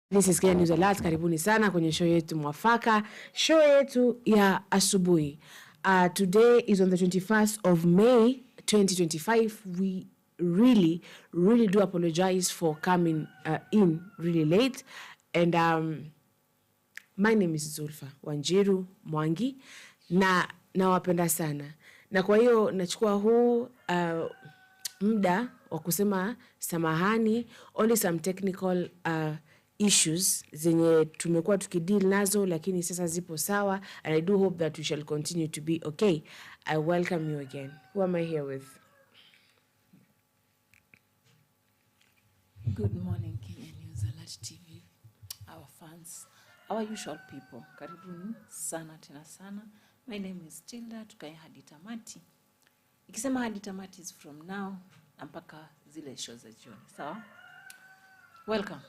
This is Kenya News Alert. Karibuni sana kwenye show yetu mwafaka, show yetu ya asubuhi. Today is on the 21st of May 2025. We really do apologize for coming in really late. And my name is Zulfa Wanjiru Mwangi na nawapenda sana. Na kwa hiyo nachukua huu muda wa kusema samahani, only some technical issues zenye tumekuwa tukideal nazo lakini sasa zipo sawa, and I do hope that we shall continue to be okay. I welcome you again. Who am I here with? Good morning, Kenya News Alert TV, our fans, our usual people. Karibuni sana tena sana. My name is Tilda, tukae hadi tamati. Ikisema hadi tamati is from now mpaka zile show za jioni. Sawa? Welcome.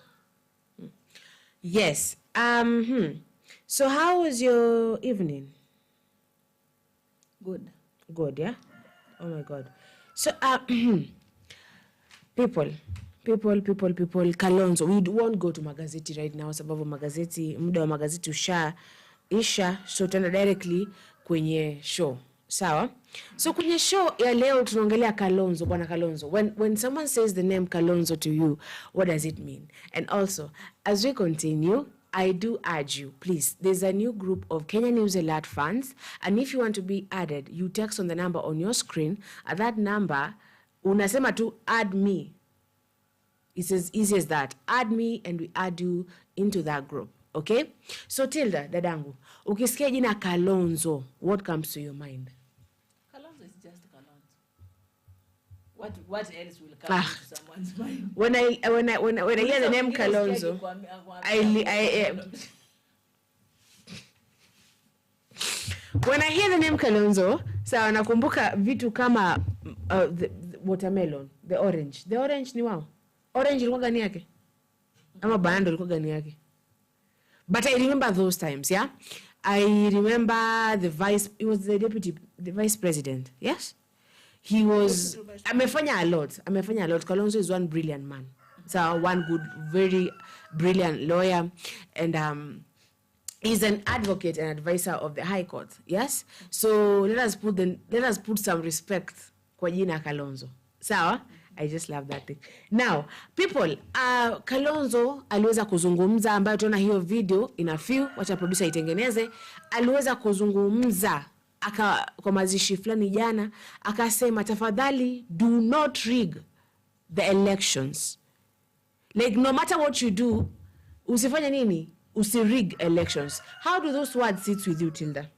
Yes. So how was your evening? Good. Good, yeah? Oh my God. So people, Kalonzo, we won't go to magazeti right now sababu magazeti, muda wa magazeti isha, so tena directly kwenye show. Sawa? So kwenye show ya leo tunaongelea Kalonzo, bwana Kalonzo. When someone says the name Kalonzo to you, what does it mean? And also, as we continue, I do urge you, please, there's a new group of Kenya News Alert fans, and if you want to be added, you text on the number on your screen. At that number, unasema tu add me. It's as easy as that. Add me and we add you into that group. Okay? So Tilda, dadangu, ukisikia jina Kalonzo, what comes to your mind? Kalonzo is just Kalonzo. What else will come to someone's mind? When I hear the name Kalonzo, when I hear the name Kalonzo, sawa nakumbuka vitu kama the watermelon, the orange. The orange ni wao. Orange ilikuwa gani yake? Ama bando ilikuwa gani yake? But I remember those times, yeah? I remember the vice president, yes? He was, amefanya a lot. Kalonzo is one brilliant man. So one good, very brilliant lawyer. And he's an advocate and advisor of the High Court, yes? So let us put some respect kwa jina Kalonzo. Sawa? I just love that thing. Now, people, Kalonzo aliweza kuzungumza, ambayo tunaona hiyo video ina few, wacha producer itengeneze, aliweza kuzungumza kwa mazishi fulani jana, akasema tafadhali do not rig the elections. Like no matter what you do, usifanye nini? Usirig elections. How do those words sit with you, Tilda?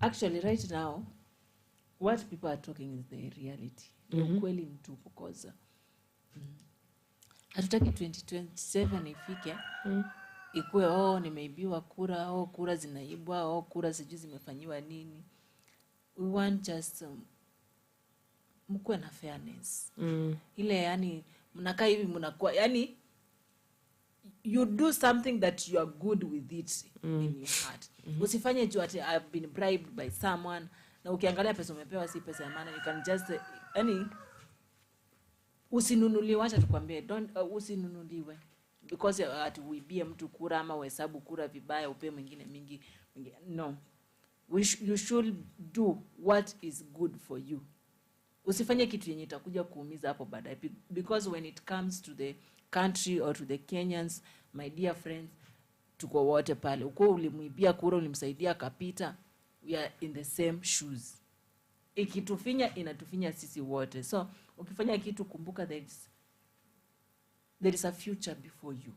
Actually, right now, what people are talking is the reality. Ukweli mtupu koza. Hatutaki 2027 ifike. Ikuwe nimeibiwa kura, kura zinaibwa, kura sijui zimefanyiwa nini. We want just mkuwe na fairness. Ile yani mnakaa hivi mnakuwa yani you do something that you are good with it in your heart. Usifanye juu ati I've been bribed by someone, na ukiangalia pesa umepewa si pesa ya maana, you can just yani usinunuliwe. Acha tukwambie, usinunuliwe because ati uibie mtu kura ama uhesabu kura vibaya upe mwingine mingi. No, you should do what is good for you. Usifanye kitu yenye itakuja kuumiza hapo baadaye, because when it comes to the country or to the Kenyans, my dear friends, tuko wote pale. Uko ulimuibia kura, ulimsaidia kapita, we are in the same shoes. Ikitufinya inatufinya sisi wote. So ukifanya kitu kumbuka there is a future before you.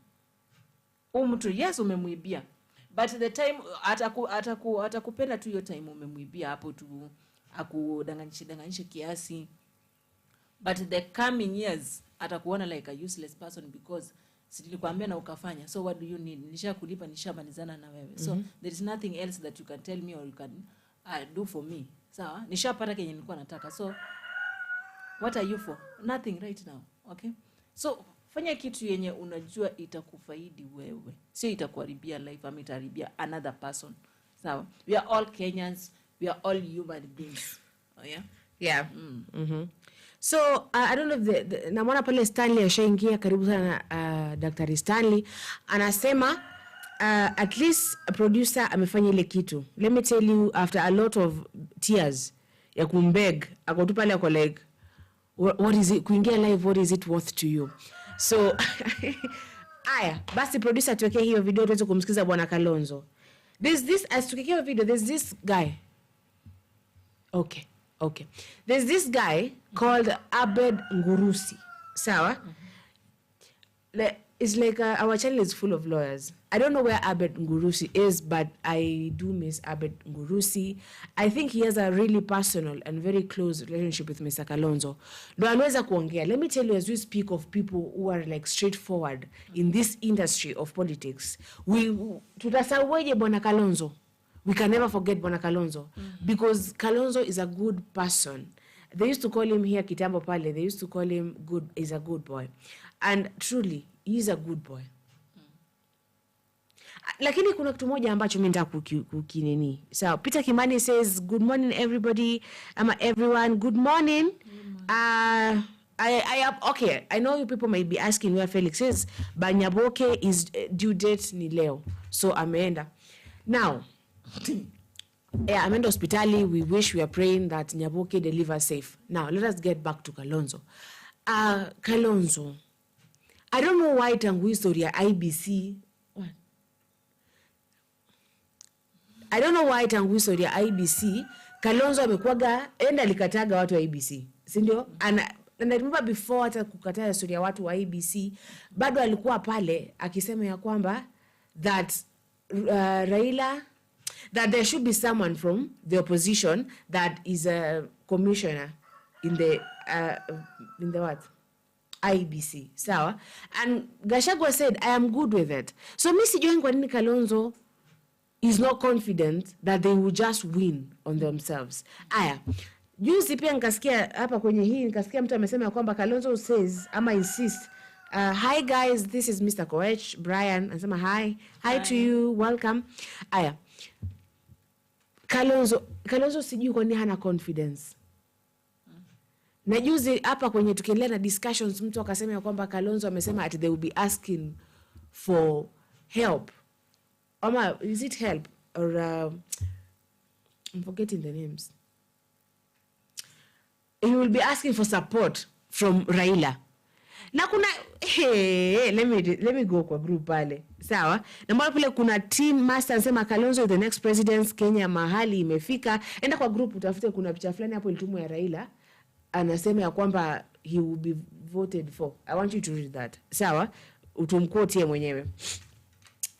Mtu yes umemuibia, but the time atakupenda tu hiyo time umemuibia hapo tu akudanganyishe kiasi, but the coming years atakuona like a useless person because nilikwambia na ukafanya. So what do you need? Nishakulipa, nishamalizana na wewe. So there is nothing else that you can tell me or you can do for me. Sawa? Nishapata kenye nilikuwa nataka. So what are you for? Nothing right now. Okay? So fanya kitu yenye unajua itakufaidi wewe, sio itakuharibia life ama itaharibia another person. Sawa? We are all Kenyans, we are all human beings. Oh yeah? Yeah. So I don't know if namwona pale Stanley ashaingia, karibu sana na Dr. Stanley anasema at least a producer amefanya ile kitu. Let me tell you, after a lot of tears ya kumbeg akotu pale ako like what is it kuingia live, what is it worth to you? So aya basi producer tuweke hiyo video tuweze kumsikiza bwana Kalonzo. There's this guy. Okay. There's this guy called Abed Ngurusi. Sawa? It's like our channel is full of lawyers. I don't know where Abed Ngurusi is, but I do miss Abed Ngurusi. I think he has a really personal and very close relationship with Mr. Kalonzo. No anaweza kuongea. Let me tell you, as we speak of people who are like straightforward in this industry of politics, tutasaweje bwana Kalonzo? We can never forget bwana Kalonzo because Kalonzo is a good person. They used to call him here kitambo pale. They used to call him good. He's a good boy, and truly, he's a good boy. Lakini kuna kitu moja ambacho mimi nataka kukinini. So Peter Kimani says, "Good morning, everybody. Everyone. Good morning." Okay. I know you people might be asking where Felix is, but Nyaboke is due date ni leo, so ameenda now. Yeah, ameenda hospitali. We wish, we are praying that Nyaboke delivers safe. Now, let us get back to Kalonzo. Kalonzo, I don't know why tangu historia IBC. What? I don't know why tangu historia IBC Kalonzo amekuaga enda likataga watu wa IBC. Si ndio? And I remember before hata kukataa historia watu wa IBC, bado alikuwa pale akisema ya kwamba that Raila, that there should be someone from the opposition that is a commissioner in the what? IBC. Sawa? And Gachagua said, I am good with it. So mi sijui kwa nini Kalonzo is not confident that they will just win on themselves. Aya. Juzi pia nikasikia hapa kwenye hii, nikasikia mtu amesema kwamba Kalonzo says, insist, hi guys, this is Mr. Koech, Brian. Anasema hi to you, welcome. Aya. Kalonzo sijui kwa nini hana confidence. Na juzi hapa kwenye tukiendelea na discussions mtu akasema kwamba Kalonzo amesema that they will be asking for help. Ama is it help or I'm forgetting the names. He will be asking for support from Raila. Na kuna let me go kwa group pale. Sawa? Na mbona pale kuna team master anasema Kalonzo is the next president, Kenya mahali imefika. Enda kwa group utafute, kuna picha fulani hapo ilitumwa ya Raila. Anasema ya kwamba he will be voted for. I want you to read that. Sawa? Utumquote mwenyewe.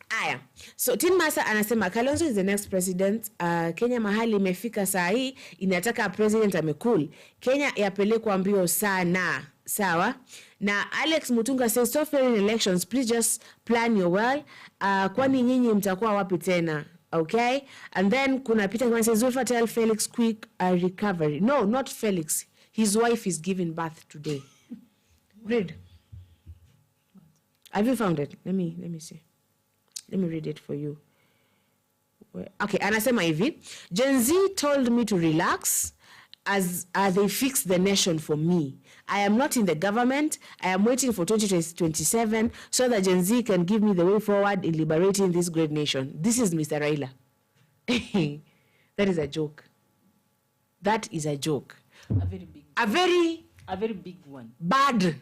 Aya. So Team Master anasema Kalonzo is the next president. Kenya mahali imefika saa hii, inataka president amekul. Kenya yapelekwa mbio sana. Sawa? Na Alex Mutunga says, stop failing elections, please just plan your well. Kwani nyinyi mtakuwa wapi tena? Okay? And then kuna Peter Kimani says, Zulfa tell Felix quick recovery. No, not Felix. His wife is giving birth today. Read. Have you found it? Let me see. Let me read it for you. Okay, anasema hivi. Gen Z told me to relax as they fix the nation for me. I am not in the government. I am waiting for 2027 so that Gen Z can give me the way forward in liberating this great nation. This is Mr. Raila. That is a joke. That is a joke. A very big. A very big one. Bad.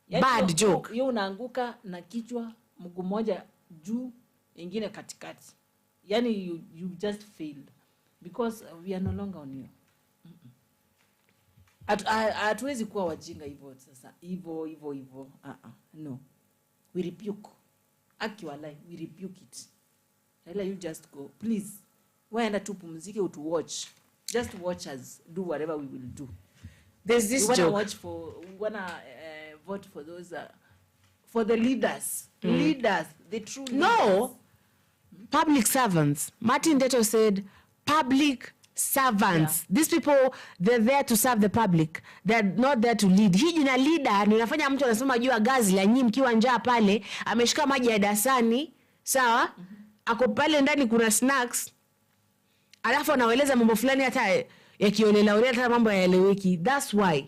Yani bad joke. Yo unaanguka na kichwa mguu moja juu ingine katikati. Yani you just failed because we are no longer on you. Hatuwezi kuwa wajinga hivyo sasa. Hivyo. No. We rebuke. Actually, we rebuke it. Raila, you just go. Please. Waenda tu pumzike utu watch. Just watch us do whatever we will do. There's this joke. We wanna vote for those for the leaders. Leaders, the true leaders. No. Public servants. Martin Deto said public servants. Yeah. These people, they're there to serve the public. They're not there to lead. Hii jina leader ninafanya mtu anasema juu ya gazi la nyinyi mkiwa njaa pale, ameshika maji ya dasani, sawa? Ako pale ndani kuna snacks. Alafu anaeleza mambo fulani hata yakiolela hata mambo yaeleweki. That's why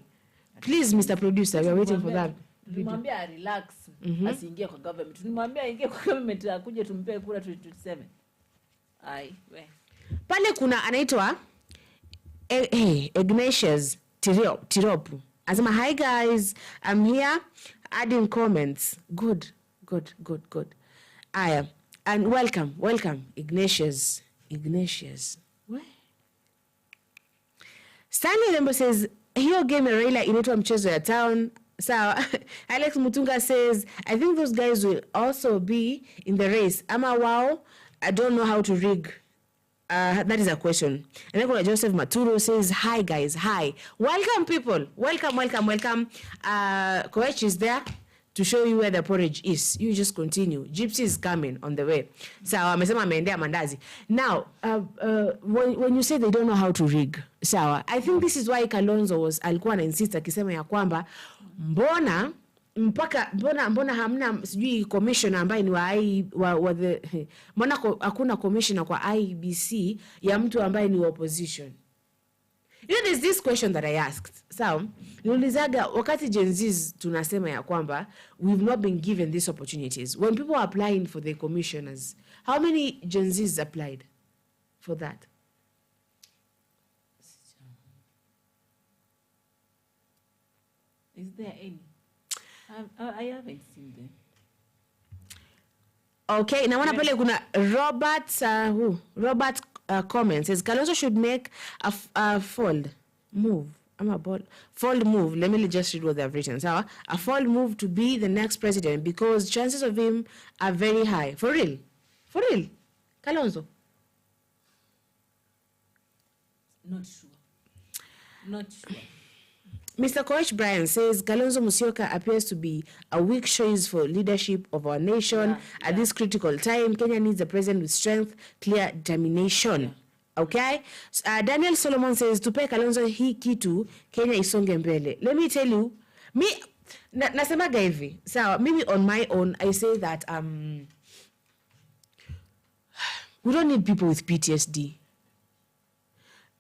Please, Mr. Producer, we are waiting for that. Nimwambia relax, asiingie kwa government. Nimwambia aingie kwa government, akuje tumpe kura 2027. Ai, we. Pale kuna anaitwa Ignatius Tiropu. Asema, hi guys, I'm here adding comments. Good. Aya, and welcome, Ignatius. What? Stanley Lembo says, hiyo game Raila inaitwa mchezo ya town. So, Alex Mutunga says, I think those guys will also be in the race. Ama wow, I don't know how to rig. That is a question. And then Joseph Maturo says, hi guys, hi. Welcome people. Welcome. Koech is there to show you where the porridge is. You just continue. Gypsy is coming on the way. So, amesema ameendea mandazi. Now, when you say they don't know how to rig, sawa, I think this is why Kalonzo alikuwa na insist akisema ya kwamba mbona hamna sijui commissioner ambaye ni mbona hakuna commissioner kwa IEBC ya mtu ambaye ni opposition. You know, there's this question that I asked. So, niulizaga wakati Gen Zs tunasema ya kwamba we've not been given these opportunities. When people are applying for the commissioners, how many Gen Zs applied for that? Is there any? I haven't seen them. Okay, naona pale kuna Robert comments says Kalonzo should make a fold move. Fold move. Let me just read what they've written. So, a fold move to be the next president because chances of him are very high. For real, Kalonzo. Not sure. Mr. Coach Brian says Kalonzo Musyoka appears to be a weak choice for leadership of our nation at this critical time. Kenya needs a president with strength, clear determination. Yeah. Okay? Daniel Solomon says, tupe Kalonzo hii kitu, Kenya isonge mbele. Let me tell you, nasemaga hivi. So, maybe on my own, I say that we don't need people with PTSD.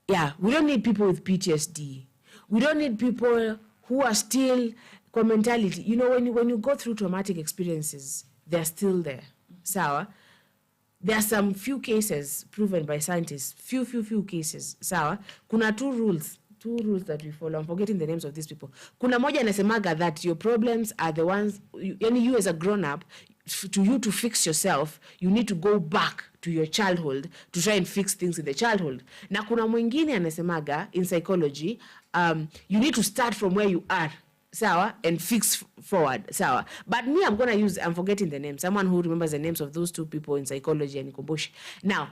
Yeah, we don't need people with PTSD. We don't need people who are still mentality. You know, when you go through traumatic experiences, they're still there. Sawa. There are some few cases proven by scientists. Few cases. Sawa. Kuna two rules that we follow. I'm forgetting the names of these people. Kuna moja anasemaga that your problems are the ones, you as a grown-up, to fix yourself, you need to go back to your childhood to try and fix things in the childhood. Na kuna mwingine anasemaga in psychology, you need to start from where you are, sawa, and fix forward, sawa. But me, I'm forgetting the name. Someone who remembers the names of those two people in psychology and Nikumbushe. Now,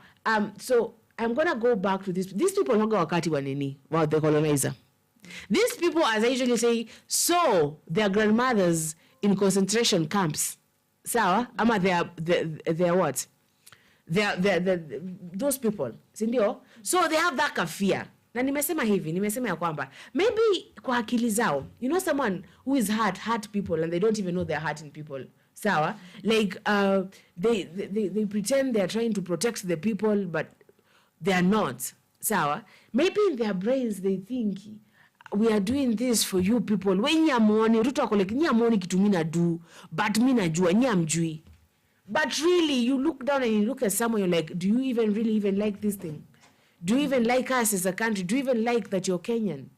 so I'm going to go back to this. These people haga wakati wa nini, wa the colonizer. These people, as I usually say, saw their grandmothers in concentration camps. Sawa, ama they're what? They're those people. Sindio? So they have that fear. Na nimesema ya kwamba maybe kwa akili zao, you know, someone who is hurt people and they don't even know they're hurting people. Sawa? Like they pretend they're trying to protect the people, but they are not. Sawa? Maybe in their brains they think we are doing this for you people. When you amoni, ruto akole ni amoni kitu mina do, but mina jua ni amjui. But really, you look down and you look at someone, you're like, do you really like this thing? Do you even like us as a country? Do you even like that you're Kenyan?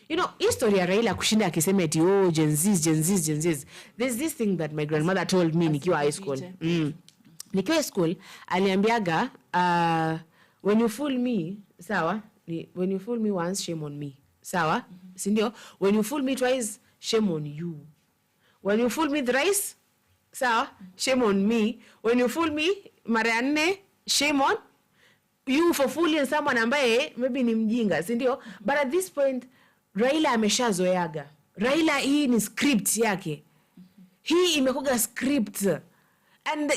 You know, history ya Raila kushinda akisema eti Gen Zs. There's this thing that my grandmother told me nikiwa high school. Nikiwa high school, aliambiaga, when you fool me, sawa, when you fool me once, shame on me. Sawa? Sindio? When you fool me twice, shame on you. When you fool me thrice, sawa, shame on me. When you fool me mara ya 4, shame on you for fooling someone ambaye maybe ni mjinga, sindio? But at this point, Raila ameshazoeaga. Raila hii ni script yake. Hii imekuga script. And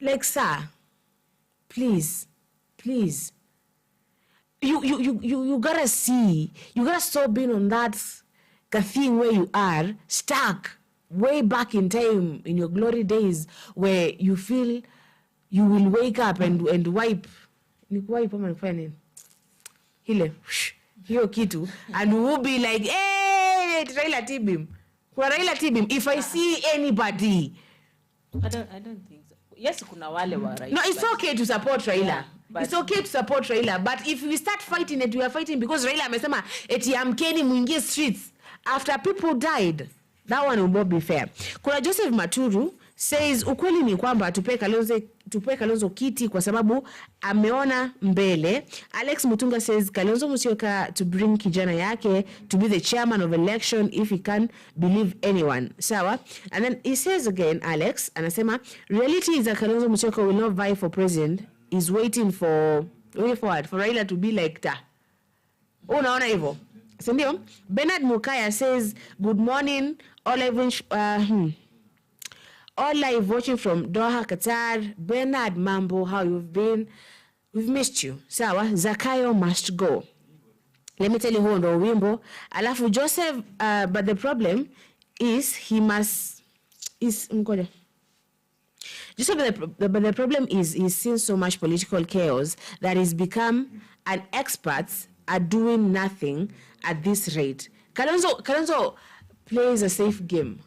like sir, please. You gotta see. You gotta stop being on that thing where you are stuck way back in time in your glory days where you feel you will wake up and wipe. Ni wipe ama nifanya nini? Ile hiyo kitu, and we will be like, hey, Raila Tibim. Kwa Raila Tibim, if I see anybody. I don't think so. Yes, kuna wale wa Raila. No, it's okay to support Raila. Yeah, it's okay to support Raila, but if we start fighting it, we are fighting because Raila amesema eti amkeni muingie streets after people died. That one will not be fair. Kuna Joseph Maturu says ukweli ni kwamba tupe Kalonzo kiti kwa sababu ameona mbele. Alex Mutunga says Kalonzo Musyoka to bring kijana yake to be the chairman of election if he can believe anyone. Sawa? And then he says again, Alex, anasema reality is that Kalonzo Musyoka will not vie for president. He's waiting for Raila to be like ta. Unaona hivyo? Sindio? Bernard Mukaya says good morning all live watching from Doha, Qatar. Bernard Mambo, how you've been? We've missed you. Sawa, Zakayo must go. Let me tell you who ndo wimbo. Alafu Joseph, but the problem is mkoja. Joseph, but the problem is he's seen so much political chaos that he's become an expert at doing nothing at this rate. Kalonzo plays a safe game.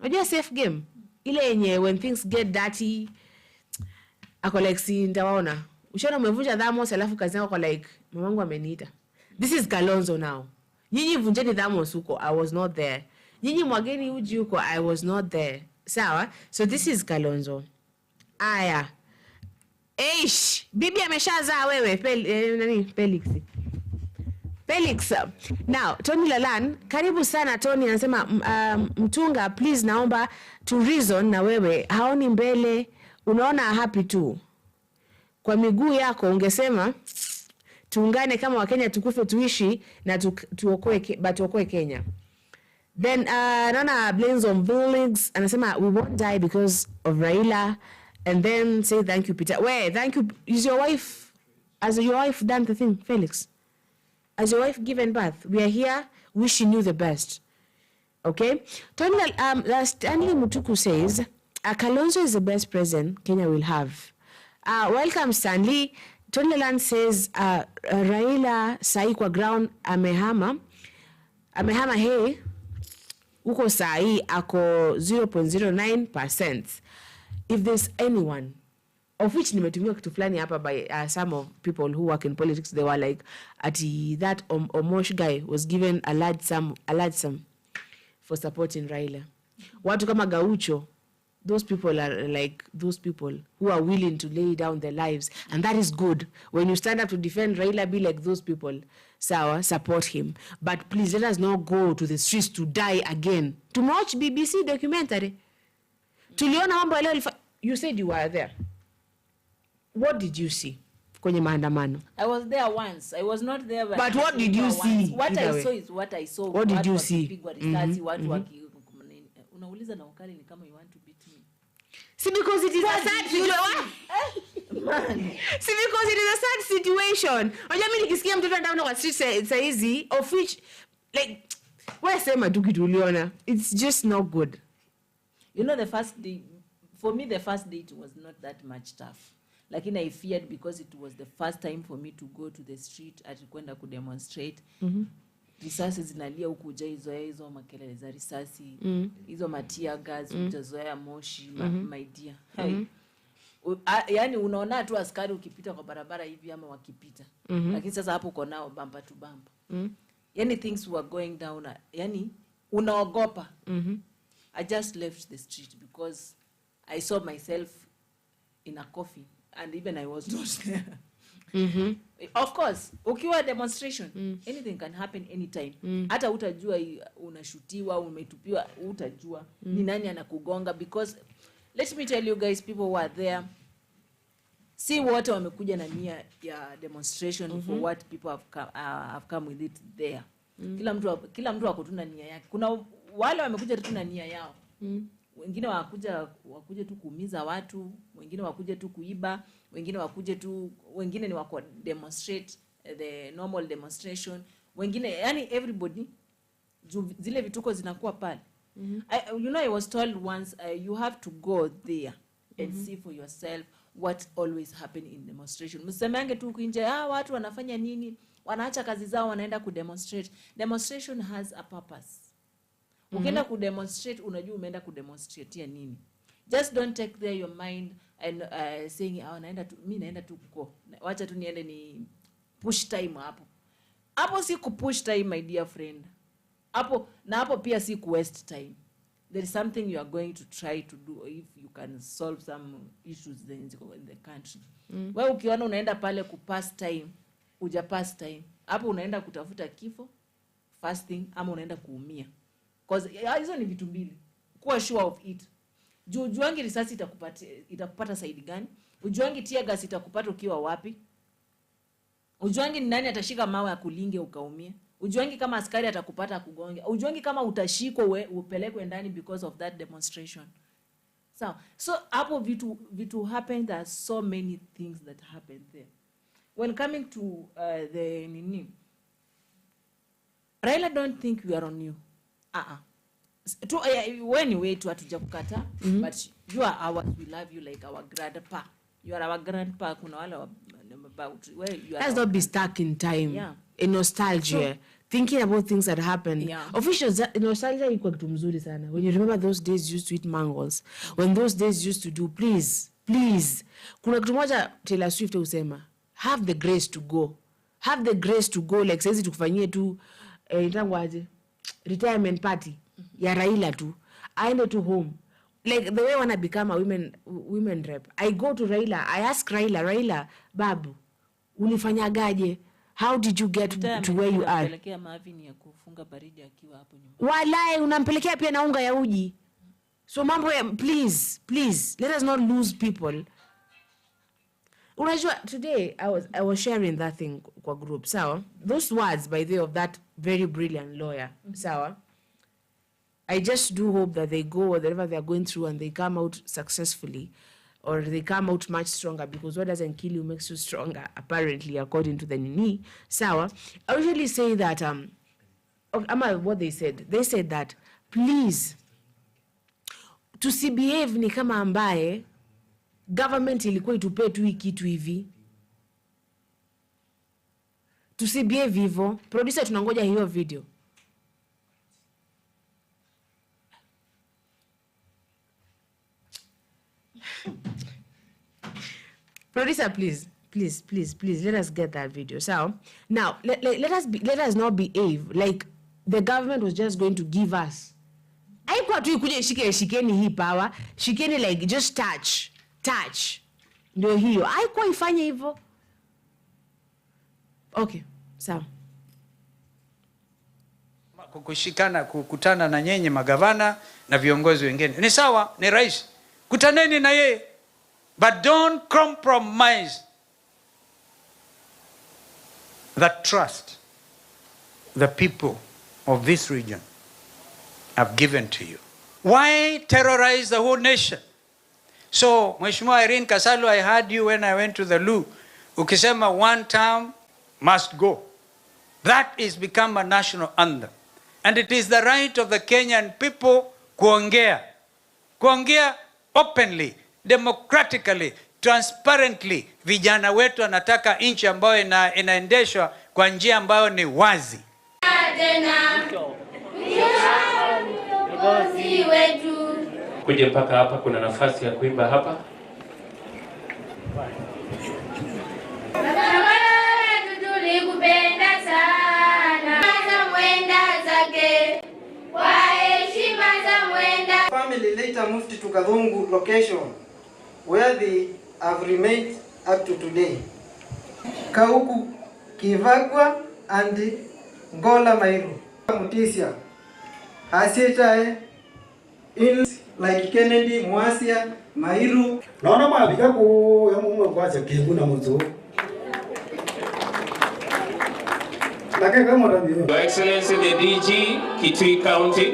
Unajua safe game? Ile yenye when things get dirty, ako like si ndawaona. Ushaona umevunja thamos alafu kazi yako like mamangu ameniita. This is Kalonzo now. Nyinyi vunjeni thamos huko, I was not there. Nyinyi mwageni uji huko, I was not there. Sawa? So this is Kalonzo. Aya. Eish, bibi ameshazaa wewe, Felix. Now, Tony Lalan, karibu sana Tony, anasema Mtunga, please naomba to reason na wewe, haoni mbele, unaona happy tu. Kwa miguu yako ungesema tuungane kama Wakenya tukufe tuishi na tuokoe Kenya. Then naona Blains on Bullings anasema we won't die because of Raila, and then say thank you Peter. Where thank you, has your wife done the thing, Felix? Has your wife given birth? We are here wishing you the best. Okay? Stanley Mutuku says, Kalonzo is the best president Kenya will have. Welcome, Stanley. Tony Land says, Raila sahi kwa ground amehama hey, uko sahi ako 0.09%. If there's anyone, of which nimetumia kitu fulani hapa by some of people who work in politics, they were like, that Omosh guy was given a large sum for supporting Raila. Watu kama Gaucho, those people are like those people who are willing to lay down their lives, and that is good. When you stand up to defend Raila, be like those people. Sawa, support him. But please let us not go to the streets to die again. To watch BBC documentary. Tuliona mambo leo. You said you were there. What did you see kwenye maandamano? I was there once. I was not there. But what did you see? What I saw is what I saw. What did you see? Unauliza na ukali ni kama you want to beat me. See, because it is a sad situation. See, because it is a sad situation. Unajua mimi nikisikia mtoto anaenda kwa street saizi, of which like wewe sema tu kitu uliona. It's just not good. You know, the first day, for me, the first day it was not that much tough. Like I feared because it was the first time for me to go to the street at kwenda ku demonstrate. Risasi zinalia huku hizo makelele za risasi, hizo matia gas, utazoea moshi, my dear. Yani unaona tu askari ukipita kwa barabara hivi ama wakipita. Lakini sasa hapo uko nao bumper to bumper. Yani things were going down, yani unaogopa. I just left the street because I saw myself in a coffin, and even I was not there. Of course, ukiwa demonstration, anything can happen anytime. Hata utajua unashutiwa, umetupiwa, utajua ni nani anakugonga, because let me tell you guys, people who are there, see what wamekuja na nia ya demonstration for what people have come with it there. Kila mtu wako tu na nia yake. Kuna wale wamekuja tu na nia yao. Wengine wakuje tu kuumiza watu, wengine wakuje tu kuiba, wengine ni wako demonstrate the normal demonstration, wengine yani everybody zile vituko zinakuwa pale. I was told once, you have to go there and see for yourself what always happen in demonstration. Msemange tu nje watu wanafanya nini, wanaacha kazi zao wanaenda kudemonstrate. Demonstration has a purpose. Ukienda kudemonstrate unajua umeenda kudemonstrate nini. Just don't take there your mind and saying mimi naenda tu kuko. Wacha tu niende ni push time hapo. Hapo si kupush time my dear friend. Hapo pia si waste time. There is something you are going to try to do if you can solve some issues in the country. Wewe ukiona unaenda pale kupass time, pass time. Hapo unaenda kutafuta kifo, fasting, ama unaenda kuumia. Because hizo ni vitu mbili. Kuwa sure of it. Ujuangi risasi itakupata side gani? Ujuangi tear gas itakupata ukiwa wapi? Ujuangi ni nani atashika mawe ya kulinge ukaumia? Ujuangi kama askari atakupata kugonga? Ujuangi kama utashikwa upelekwe ndani because of that demonstration? So hapo vitu happen. There are so many things that happen there. When coming to the nini, Raila don't think we are on you. Anyway, hatuja kukata, but you are ours. We love you like our grandpa. You are our grandpa. Kuna wale about where you are. Let's not be stuck in time. Yeah. In nostalgia. Thinking about things that happened. Yeah. Officials, nostalgia iko kitu mzuri sana. When you remember those days you used to eat mangoes. When those days used to do, please. Kuna kitu moja Taylor Swift usema, have the grace to go. Have the grace to go. Like says tukufanyie tu itangwaje retirement party ya Raila tu. Aende to home. Like the way wanna become a women rep. I go to Raila. I ask Raila, babu, ulifanyagaje? How did you get to where you are? Unampelekea Marvin ya kufunga baridi akiwa hapo nyumbani. Walai, unampelekea pia na unga ya uji. So mambo ya, please, let us not lose people. Unajua, today I was sharing that thing kwa group. Sawa? Those words by the way of that very brilliant lawyer. Sawa? I just do hope that they go whatever they are going through and they come out successfully, or they come out much stronger, because what doesn't kill you makes you stronger, apparently, according to the Nini. Sawa. I usually say that, what they said that, please, tusibehave ni kama ambaye government ilikuwa itupe tu hii kitu hivi. Tusibehave hivyo. Producer, tunangoja hiyo video. Producer, please, let us get that video. So now let us not behave like the government was just going to give us. Haikuwa tu ikuje shikeni hii power, shikeni like just touch. Ndio hiyo. Haikuwa ifanye hivyo. Okay, sawa. Kukushikana, kukutana na nyenye magavana na viongozi wengine. Ni sawa, ni rais. Kutaneni na yeye. But don't compromise the trust the people of this region have given to you. Why terrorize the whole nation? So, Mheshimiwa Irene Kasalo, I heard you when I went to the loo. Ukisema one term must go. That is become a national anthem. And it is the right of the Kenyan people kuongea openly, democratically, transparently. Vijana wetu anataka nchi ambayo inaendeshwa kwa njia ambayo ni wazi. Kuja mpaka hapa, kuna nafasi ya kuimba hapa. Tulikupenda sana za mwenda zake kwa heshima za mwenda. Family later moved to Kadhungu location where they have remained up to today. Kauku Kivagwa and Ngola Mairu. Mutisia Hasitae in like Kennedy Mwasia Mairu. Naona mabika ku ya mumwe kwacha kibu na muzo. Your Excellency the DG, Kitui County.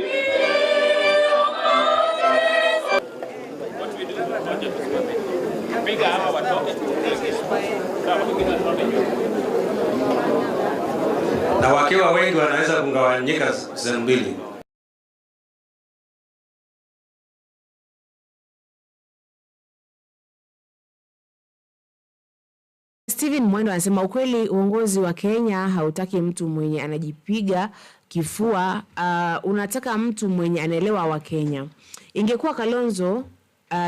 Na wakiwa wengi wanaweza kugawanyika sehemu mbili. Steven Mwendo anasema ukweli uongozi wa Kenya hautaki mtu mwenye anajipiga kifua, unataka mtu mwenye anaelewa wa Kenya. Ingekuwa Kalonzo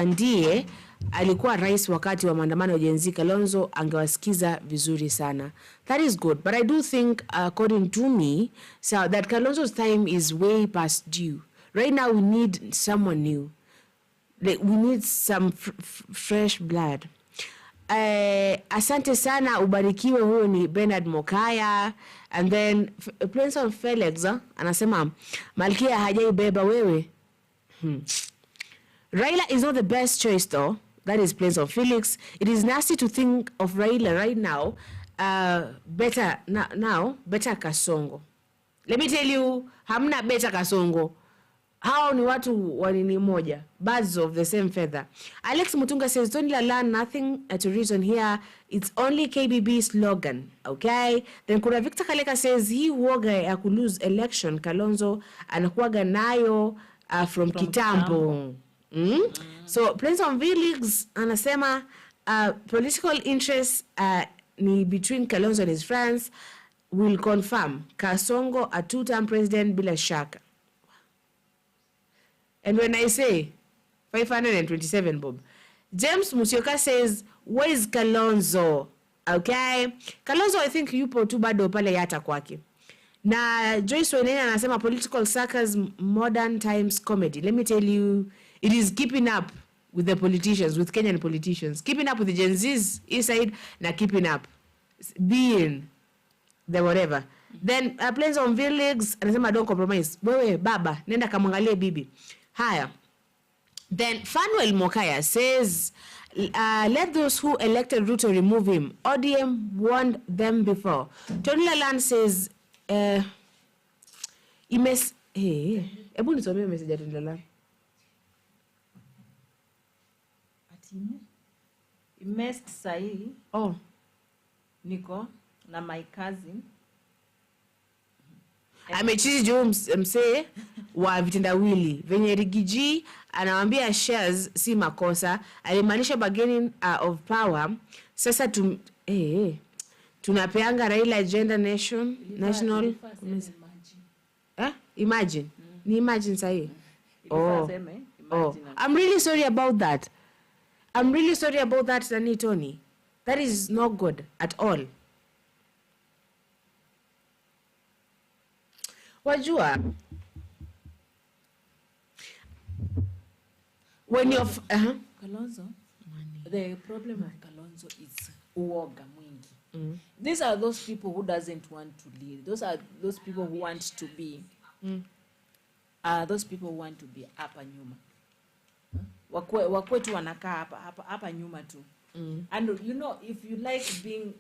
ndiye alikuwa rais wakati wa maandamano ya Gen Z, Kalonzo angewasikiza vizuri sana. That is good, but I do think according to me so that Kalonzo's time is way past due. Right now we need someone new. Like, we need some fresh blood. Asante sana, ubarikiwe. Huyo ni Bernard Mokaya. And then Prince of Felix anasema Malkia hajaibeba wewe. Raila is not the best choice though. That is Prince of Felix. It is nasty to think of Raila right now. Better Kasongo. Let me tell you, hamna better Kasongo. Hao ni watu wanini moja, birds of the same feather. Alex Mutunga says, don't learn nothing to reason here. It's only KBB slogan, okay? Then kuna Victor Kaleka says, he huoga ya kulose election, Kalonzo anakuwaga nayo from kitambo. So Prince of Felix anasema political interests ni between Kalonzo and his friends will confirm Kasongo a two-term president bila shaka. And when I say 527, Bob, James Musyoka says, where is Kalonzo? Okay? Kalonzo, I think yupo tu bado pale yata kwake. Na Joyce Wenena anasema political circus, modern times comedy. Let me tell you, it is keeping up with the politicians, with Kenyan politicians. Keeping up with the Gen Z's inside, na keeping up. Being the whatever. Then, Plains on Village, anasema don't compromise. Wewe, baba, nenda kamwangalie bibi. Higher. Then Fanuel Mokaya says, let those who elected Ruto remove him. ODM warned them before. Tony Laland says, ebu nisomee message ya Tony Laland. Imest sahi. Oh. Niko na my cousin. Amechizi juu msee wa vitendawili. Venye Rigiji anawambia shares si makosa. Alimaanisha bargaining of power. Sasa tunapeanga Raila agenda national. Imagine. Ni imagine sahi. Oh. I'm really sorry about that. Nani Tony. That is not good at all. Wajua, when you're Kalonzo, the problem of Kalonzo is uoga mwingi. These are those people who doesn't want to lead. Those are those people who want to be those people who want to be hapa nyuma. Wakwetu wanakaa hapa nyuma tu. And you know, if you like being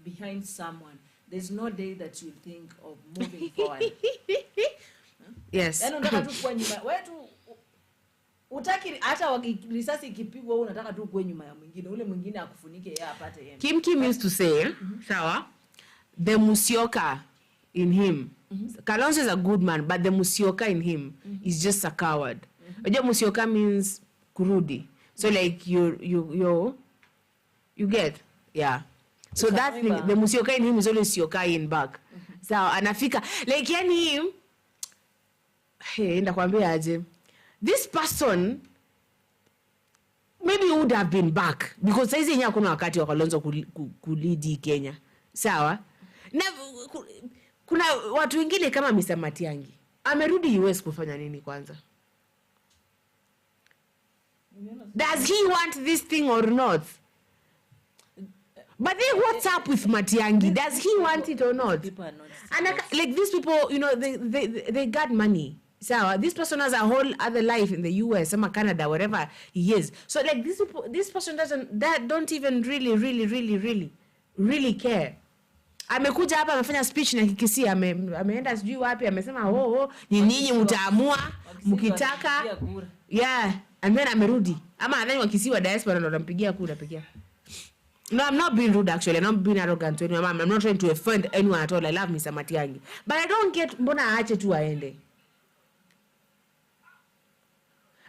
behind someone, there's no day that you think of moving forward. Yes. Yaani unataka tu kwa nyuma. Wewe tu utaki hata risasi ikipigwa wewe unataka tu kwa nyuma ya mwingine. Ule mwingine akufunike yeye apate yeye. Kim used to say, sawa, the Musyoka in him. Kalonzo is a good man, but the Musyoka in him is just a coward. Unajua Musyoka means kurudi. So like you get, yeah. So that thing, the Musyoka in him is always Yokai back. So anafika like yani ndakwambia aje, this person maybe would have been back because saizi yenyewe kuna wakati wa Kalonzo kulidi Kenya. Sawa? Na kuna watu wengine kama Mr. Matiang'i. Amerudi US kufanya nini kwanza? Does he want this thing or not? But then what's up with Matiang'i? Does he want it or not? People are not And like these people, you know, they got money. So this person has a whole other life in the US, some Canada, wherever he is. So like this person don't even really care. Amekuja hapa amefanya speech na kikisia, ameenda sijui wapi, amesema nyinyi mtaamua mkitaka. Yeah, and then amerudi. Ama nadhani wakisiwa diaspora ndo wanampigia kura pekee. No, I'm not being rude actually. I'm not being arrogant to anyone. I'm not trying to offend anyone at all. I love Mr. Matiang'i. But I don't get mbona aache tu aende.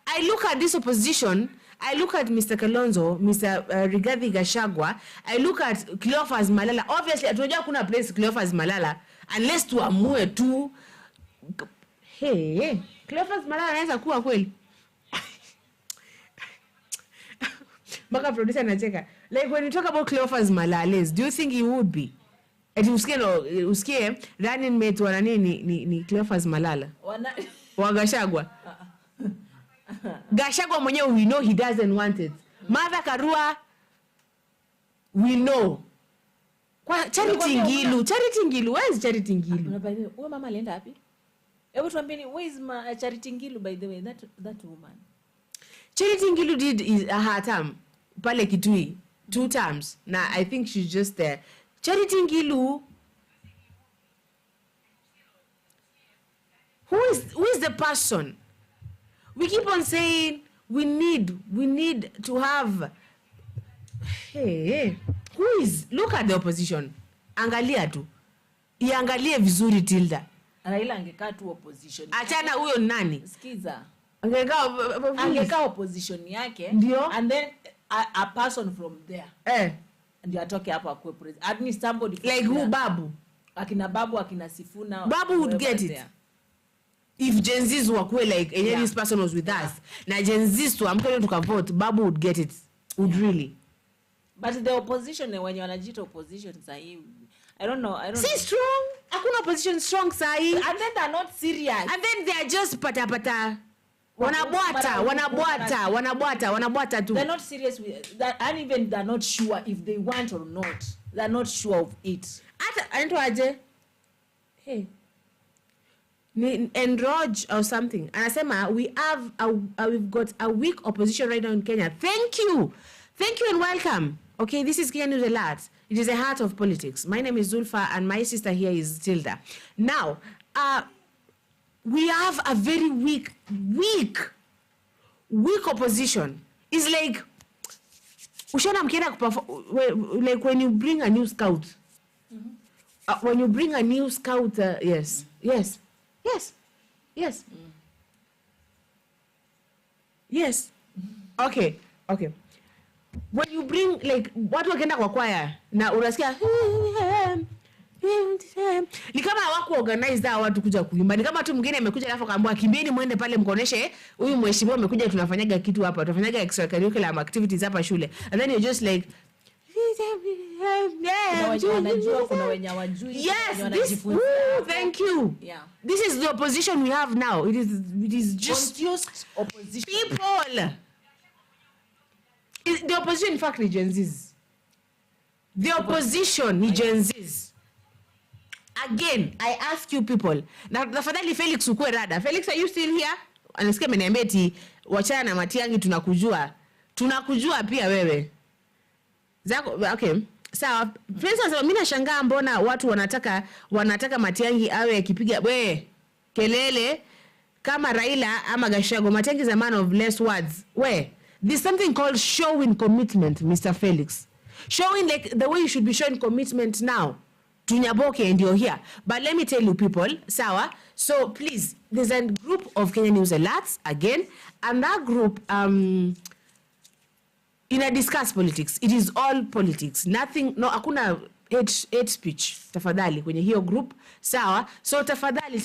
I look at this opposition I look at Mr. Kalonzo, Mr. Rigathi Gachagua, I look at Cleophas Malala. Obviously, atunajua kuna place Cleophas Malala unless tuamue tu. Hey, Cleophas Malala anaweza kuwa kweli? Maka producer anacheka. Like when you talk about Cleophas Malala, do you think he would be? Eti usikie running mate wana ni Cleophas Malala. Wa Gachagua. Gachagua mwenyewe we know he doesn't want it. Martha Karua we know. Kwa Charity Ngilu, where is Charity Ngilu? By the way, huyo mama alienda wapi? Hebu tuambieni, where is Charity Ngilu, by the way, that woman? Charity Ngilu did her term pale Kitui 2 terms. Now I think she's just there. Charity Ngilu, who is the person? We keep on saying we need to have. Hey, who is? Look at the opposition. Angalia tu. Iangalie vizuri Tilda. Raila angekaa tu opposition. Achana huyo nani? Sikiza. Angekaa opposition yake. Ndio. And then a person from there. Ndio atoke hapa kwa president. Admi somebody like who? Babu. Akina Babu, akina Sifuna. Babu would get it. There. If Gen Z's were like this person was with us. Now Gen Z's to I'm going to vote, Babu would get it. Would really. But the opposition, when you wanajita opposition sahi, I don't know. See, strong. Hakuna opposition strong sahi. And then they're not serious. And then they are just pata. Wanabwata tu. They're not serious with that, and even they're not sure if they want or not. They're not sure of it. Ata hey. And Raj or something. Anasema we've got a weak opposition right now in Kenya. Thank you and welcome. Okay, this is Kenya News Alert. It is the heart of politics. My name is Zulfa and my sister here is Tilda. Now, we have a very weak opposition. It's like ushana mkienda like when you bring a new scout. When you bring a new scout, yes. Okay. When you bring like watu wakienda kwa kwaya na unasikia ni kama hawaku organize hao watu kuja kuimba. Ni kama tu mwingine amekuja alafu akaambiwa kimbieni muende pale mkoneshe huyu mheshimiwa amekuja tunafanyaga kitu hapa. Tunafanyaga extracurricular activities hapa shule. And then you're just like kuna wenye hawajui. Yes, thank you. Yeah. This is the opposition we have now. It is just confused opposition. People. The opposition, in fact, is Gen Z's. The opposition is Gen Z's. Again, I ask you people. Now, tafadhali Felix ukue rada. Felix, are you still here? Anasikia ameniambia eti wachana na Matiang'i tunakujua. Tunakujua pia wewe. Okay. Sawa. Felix anasema mimi nashangaa mbona watu wanataka Matiang'i awe akipiga kelele kama Raila ama Gachagua. Matiang'i is a man of less words. There's something called showing commitment, Mr. Felix. Showing like the way you should be showing commitment now. Tunyaboke and you're here. But let me tell you people, sawa. So please, there's a group of Kenya News Alerts again. And that group, discuss politics. It is all politics. Nothing, no, hakuna hate speech. Tafadhali kwenye hiyo group. Sawa. So tafadhali.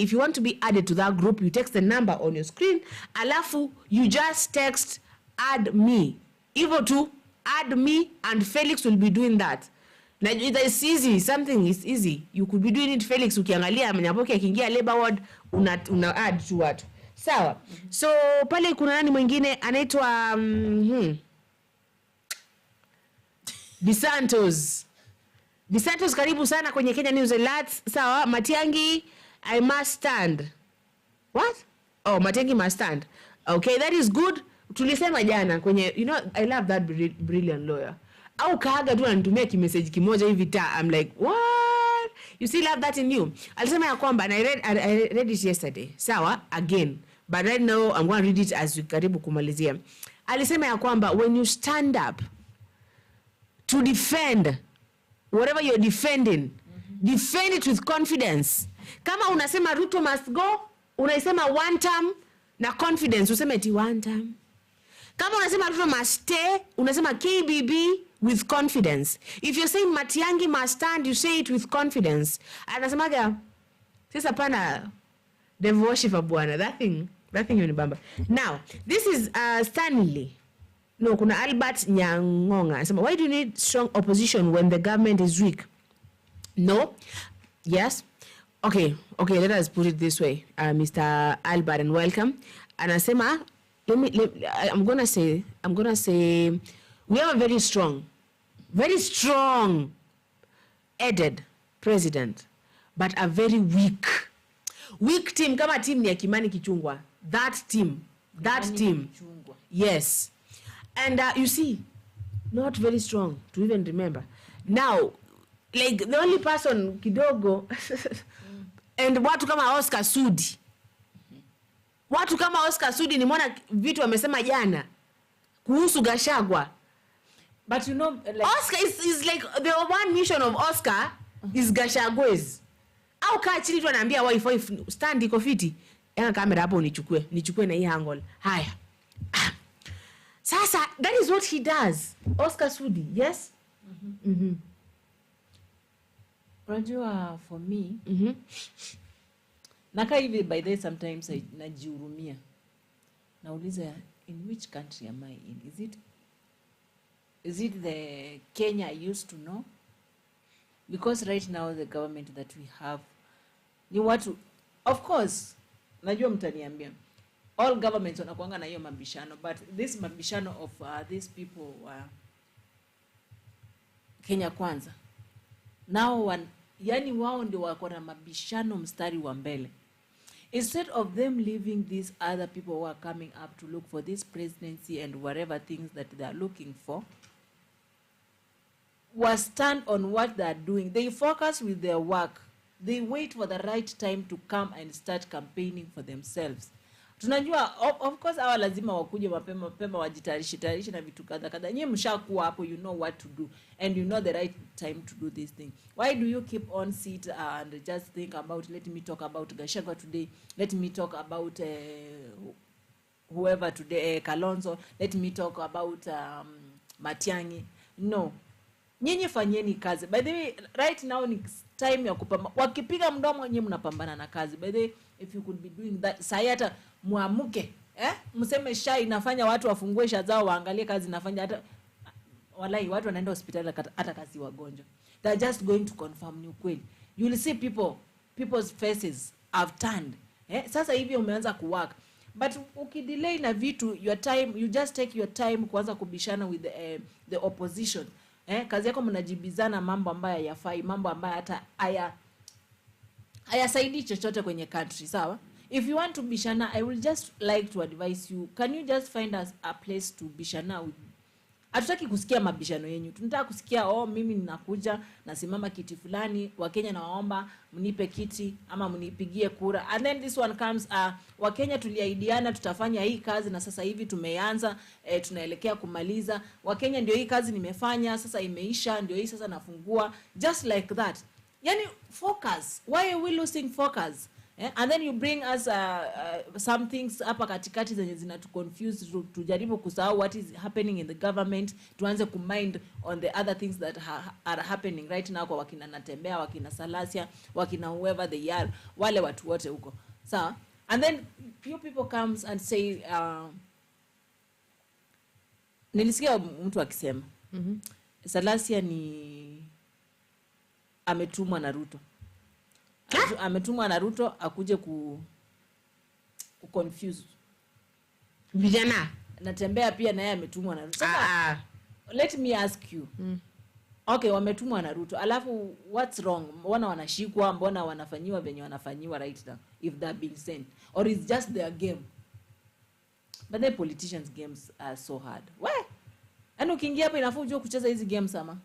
If you want to be added to that group, you text the number on your screen. Alafu, you just text add me. Evo to add me and Felix will be doing that. Like it's easy. Something is easy. You could be doing it, Felix. Ukiangalia Mnyaboke akiingia labor ward una add to what. Sawa. So pale kuna nani mwingine anaitwa Bisantos karibu sana kwenye Kenya News Alert. Sawa. Matiang'i, I must stand. What? Oh, Matiang'i must stand. Okay, that is good. Tulisema jana kwenye, I love that brilliant lawyer. Au kaaga tu anitumia kimessage kimoja hivi I'm like, what? You still have that in you. Alisema ya kwamba, and I read it yesterday. Sawa, again. But right now, I'm going to read it as we karibu kumalizia. Alisema ya kwamba, when you stand up to defend whatever you're defending, defend it with confidence. Kama unasema Ruto must go, unaisema one term na confidence. Useme eti one term. Kama unasema Ruto must stay, unasema KBB with confidence. If you're saying Matiang'i must stand, you say it with confidence. Anasemaga sasa pana devil worshiper bwana. That thing unibamba. Now, this is Stanley. No, kuna Albert Nyangonga. Anasema, why do you need strong opposition when the government is weak? No. Yes. Okay, let us put it this way. Mr. Albert, and welcome. Anasema, I'm gonna say we have a very strong headed president, but a very weak team. Kama team ni ya Kimani Kichungwa. That team. Yes. And you see, not very strong to even remember. Now, like the only person kidogo and watu kama Oscar Sudi. Watu kama Oscar Sudi nimeona vitu wamesema jana kuhusu Gachagua. But you know, like, Oscar is like the one mission of Oscar is Gachagua's. Au kaa chini tu anaambia wife stand iko fiti. Eka kamera hapo nichukue na hii angle. Haya. Sasa that is what he does. Oscar Sudi, yes? Unajua for me, naka hivi by the way sometimes najihurumia. Nauliza, in which country am I in? Is it the Kenya I used to know? Because right now the government that we have ni watu, of course, najua mtaniambia all governments wanakuanga na hiyo mabishano, but this mabishano of these people Kenya Kwanza now yani wao ndio wako na mabishano mstari wa mbele. Instead of them leaving these other people who are coming up to look for this presidency and whatever things that they are looking for, was stand on what they are doing. They focus with their work. They wait for the right time to come and start campaigning for themselves. Tunajua of course hawa lazima wakuje mapema wajitayarishe na vitu kadha. Nyinyi mshakuwa hapo, you know what to do and you know the right time to do this thing. Why do you keep on sit and just think about, let me talk about Gachagua today, let me talk about whoever today, Kalonzo, let me talk about Matiang'i? No. Nyinyi fanyeni kazi. By the way, right now ni time ya kupambana. Wakipiga mdomo nyinyi mnapambana na kazi. By the way, if you could be doing that, sayata muamuke, mseme SHA inafanya watu wafungue SHA zao waangalie kazi inafanya, hata walai watu wanaenda hospitali hata kazi wagonjwa. They are just going to confirm ni ukweli. You will see people's faces have turned. Sasa hivi umeanza kuwork. But ukidelay na vitu, your time, you just take your time kuanza kubishana with the opposition. Kazi yako mnajibizana mambo ambayo hayafai, mambo ambayo hata hayasaidii chochote kwenye country, sawa? If you want to bishana, I will just like to advise you, can you just find us a place to bishana with? Hatutaki kusikia mabishano yenyu. Tunataka kusikia mimi ninakuja nasimama kiti fulani, Wakenya nawaomba mnipe kiti ama mnipigie kura. And then this one comes, Wakenya tuliahidiana tutafanya hii kazi na sasa hivi tumeanza, tunaelekea kumaliza. Wakenya ndio hii kazi nimefanya, sasa imeisha, ndio hii sasa nafungua. Just like that. Yani focus. Why are we losing focus? And then you bring us some things hapa katikati zenye zinatu confuse, tujaribu kusahau what is happening in the government, tuanze kumind on the other things that are happening right now kwa wakina Natembea, wakina Salasia, wakina whoever they are, wale watu wote huko. So, and then few people comes and say, nilisikia mtu akisema, Salasia ni ametumwa na Ruto. Ametumwa na Ruto akuje ku confuse vijana. Natembea pia naye ametumwa na Ruto. Sasa, let me ask you. Okay, wametumwa na Ruto. Alafu what's wrong? Mbona wanashikwa, mbona wanafanyiwa venye wanafanyiwa right now if they're being sent, or it's just their game? But the politicians games are so hard. Why? Ano ukiingia hapa inafaa ujue kucheza hizi games ama?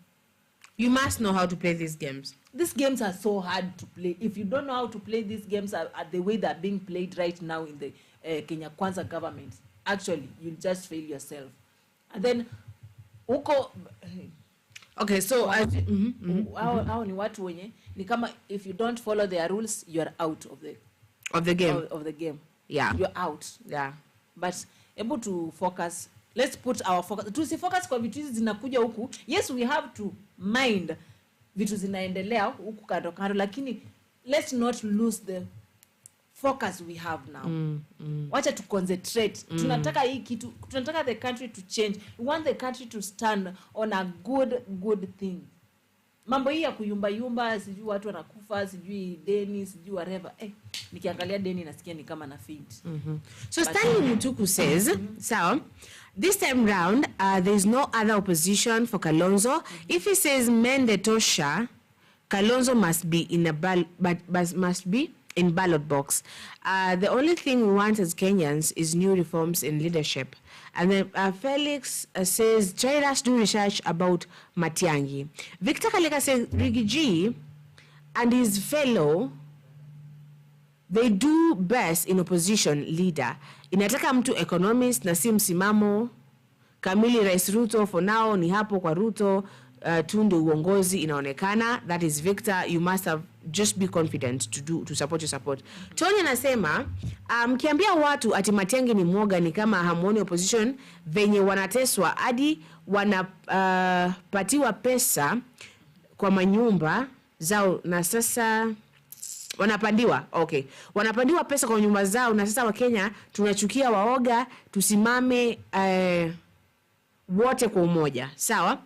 You must know how to play these games. These games are so hard to play. If you don't know how to play these games at the way they're being played right now in the Kenya Kwanza government, actually, you'll just fail yourself. And then, okay, so hao ni watu wenye ni kama if you don't follow their rules, you're out of the game. Yeah. You're out. Yeah. But able to focus let's put our focus. Tusifocus kwa vitu hizi zinakuja huku. Yes, we have to mind vitu zinaendelea huku kando kando, lakini let's not lose the focus we have now. Wacha to concentrate. Tunataka hii kitu, tunataka the country to change. We want the country to stand on a good thing. Mambo hii ya kuyumba sijui watu wanakufa, sijui deni, sijui whatever. Nikiangalia deni nasikia ni kama na faint. So Stanley Mutuku says, so this time round there is no other opposition for Kalonzo. If he says Mende Tosha, Kalonzo must be in in ballot box. The only thing we want as Kenyans is new reforms in leadership. And then Felix says, try us do research about Matiang'I. Victor Kaleka says, Riggy G and his fellow, they do best in opposition leader. Inataka mtu economist na si msimamo. Kamili Rais Ruto for now ni hapo kwa Ruto. Tundu uongozi inaonekana. That is Victor. You must have just be confident to support your support. Tony anasema mkiambia watu ati Matiang'i ni mwoga ni kama hamuoni opposition venye wanateswa hadi wanapatiwa pesa kwa manyumba zao na sasa wanapandiwa. Okay. Wanapandiwa pesa kwa nyumba zao na sasa Wakenya tunachukia waoga, tusimame wote kwa umoja. Sawa?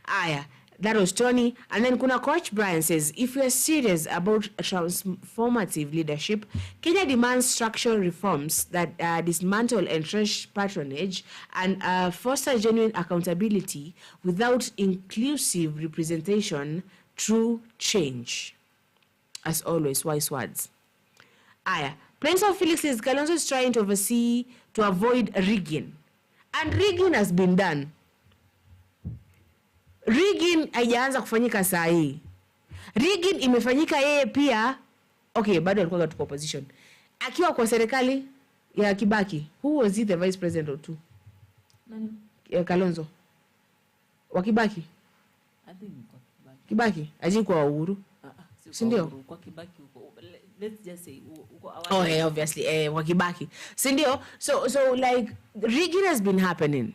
Aya, that was Tony. And then kuna Coach Brian says, if we are serious about transformative leadership, Kenya demands structural reforms that dismantle entrenched patronage and foster genuine accountability without inclusive representation, true change. As always, wise words. Aya, Prince of Felix says, Kalonzo is trying to oversee to avoid rigging. And rigging has been done. Rigging haijaanza kufanyika saa hii. Rigging imefanyika yeye pia. Okay, bado alikuwa katika opposition. Akiwa kwa serikali ya Kibaki. Who was he the vice president or two? Nani? Kalonzo. Wa Kibaki? I think kwa Kibaki. Kibaki? Aji kwa Uhuru? Si ndio? Kwa Kibaki uko. Let's just say uko awali. Oh, yeah, obviously. Wa Kibaki. Si ndio? So like rigging has been happening.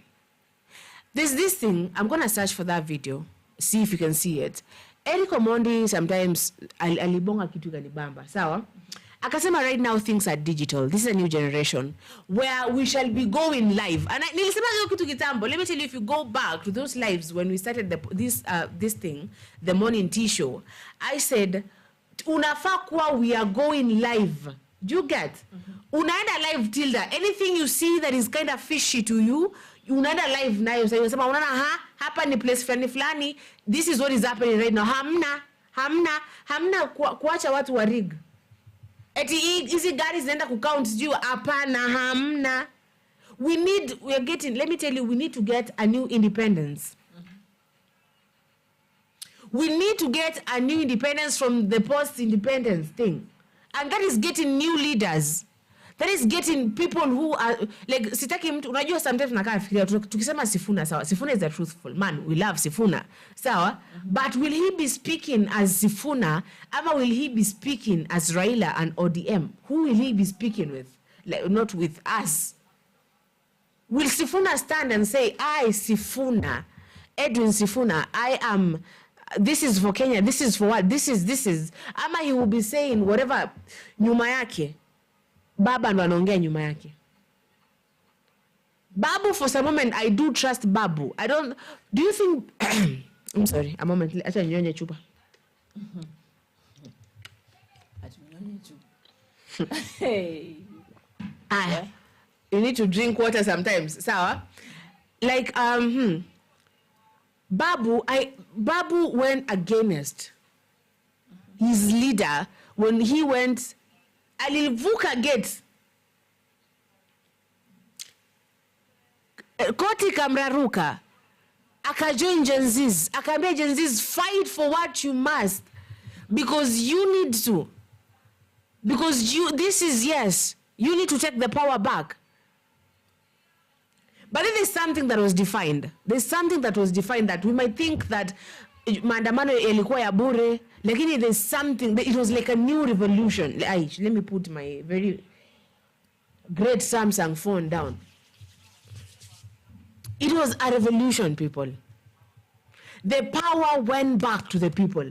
There's this thing, I'm going to search for that video, see if you can see it. Eric Omondi sometimes alibonga kitu kanibamba, sawa? Akasema right now things are digital. This is a new generation where we shall be going live. And nilisema hiyo kitu kitambo. Let me tell you, if you go back to those lives when we started this thing, the morning tea show, I said, unafaa kuwa we are going live. Do you get? Unaenda live Tilda. Anything you see that is kind of fishy to you, unaenda live nayo. So unasema unaona hapa ni place fulani. This is what is happening right now. Hamna kuacha watu wa rig. Eti hizi gari zinaenda kucount juu hapana, hamna. Let me tell you, we need to get a new independence. We need to get a new independence from the post-independence thing. And that is getting new leaders. That is getting people who are like sitaki mtu unajua sometimes nakaa fikiria tukisema Sifuna sawa. Sifuna is a truthful man. We love Sifuna. Sawa? But will he be speaking as Sifuna ama will he be speaking as Raila and ODM? Who will he be speaking with? Like, not with us. Will Sifuna stand and say, I Sifuna, Edwin Sifuna, I am this is for Kenya, this is for what? This is. Ama he will be saying whatever nyuma yake. Baba ndo anaongea nyuma yake. Babu, for some moment, I do trust Babu. Do you think... I'm sorry, a moment. Acha ninyonye chupa. Hey. Yeah. You need to drink water sometimes. Sawa? Like, Babu went against his leader when he went... Alivuka gate. Koti kamraruka. Akajoin Gen Zs. Akaambia Gen Zs, fight for what you must. Because you need to. Because you need to take the power back. But then there's something that was defined. There's something that was defined that we might think that maandamano yalikuwa ya bure, lakini there's something, it was like a new revolution. Let me put my very great Samsung phone down. It was a revolution, people. The power went back to the people.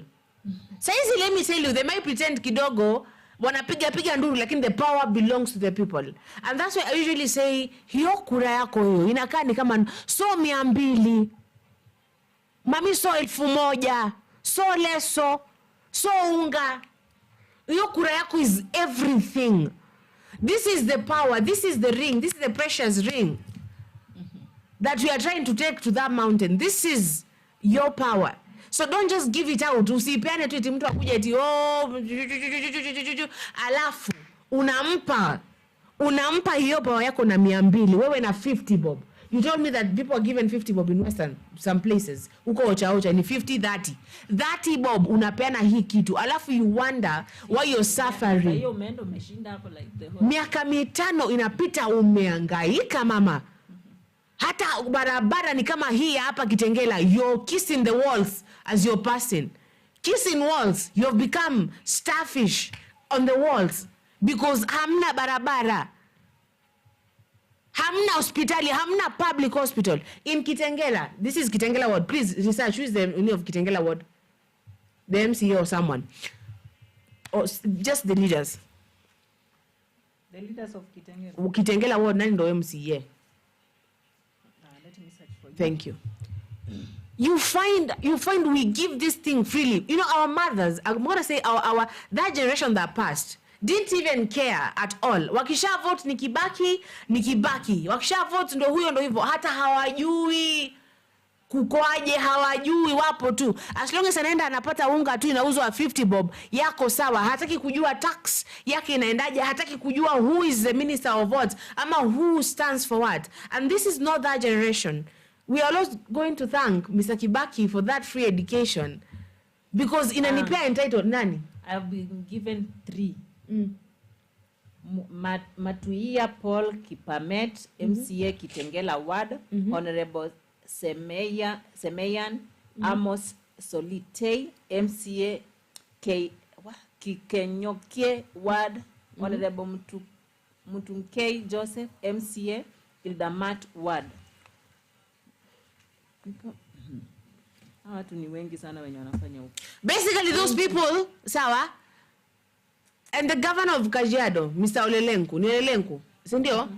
Saizi, let me tell you, they might pretend kidogo, wanapiga nduru, lakini the power belongs to the people. And that's why I usually say, hiyo kura yako hiyo, inakaa ni kama so 200, mami so 1000, so leso, so unga. Hiyo kura yako is everything. This is the power, this is the ring, this is the precious ring that we are trying to take to that mountain. This is your power. So don't just give it out. Usipeane tu eti mtu akuja eti alafu unampa hiyo power yako na 200, wewe na 50 bob. You told me that people are given 50 bob in Western some places. Uko ocha ni 50 30 bob unapeana hii kitu. Alafu you wonder why you're suffering. Hiyo umeenda umeshinda hapo like the whole. Miaka 5 inapita umehangaika mama. Hata barabara ni kama hii hapa Kitengela, you're kissing the walls as you're passing. Kissing walls, you've become starfish on the walls because hamna barabara. Hamna hospitali, hamna public hospital. In Kitengela, this is Kitengela ward. Please research who is the owner of Kitengela ward. The MCA or someone. Or just the leaders. The leaders of Kitengela. Kitengela ward, nani ndo MCA? Let me search for you. Thank you. You find we give this thing freely. You know, our mothers, I'm going to say our that generation that passed didn't even care at all. Wakisha vote ni Kibaki. Wakisha vote ndo huyo ndo hivyo. Hata hawajui kukoaje, hawajui, wapo tu. As long as anaenda anapata unga tu inauzwa 50 bob, yako sawa. Hataki kujua tax yake inaendaje, hataki kujua who is the minister of what ama who stands for what. And this is not that generation. We are always going to thank Mr. Kibaki for that free education because inanipea entitled nani? I've been given 3. Matuia Paul Kipamet, MCA Kitengela Ward, Honorable Semeyan Amos Solitei, MCA Kikenyokie Ward, Honorable Mutunkei Joseph, MCA Ildamat Ward. Watu ni wengi sana wenye wanafanya huko. Basically those people, sawa? And the governor of Kajiado, Mr. Olelenku, si ndio?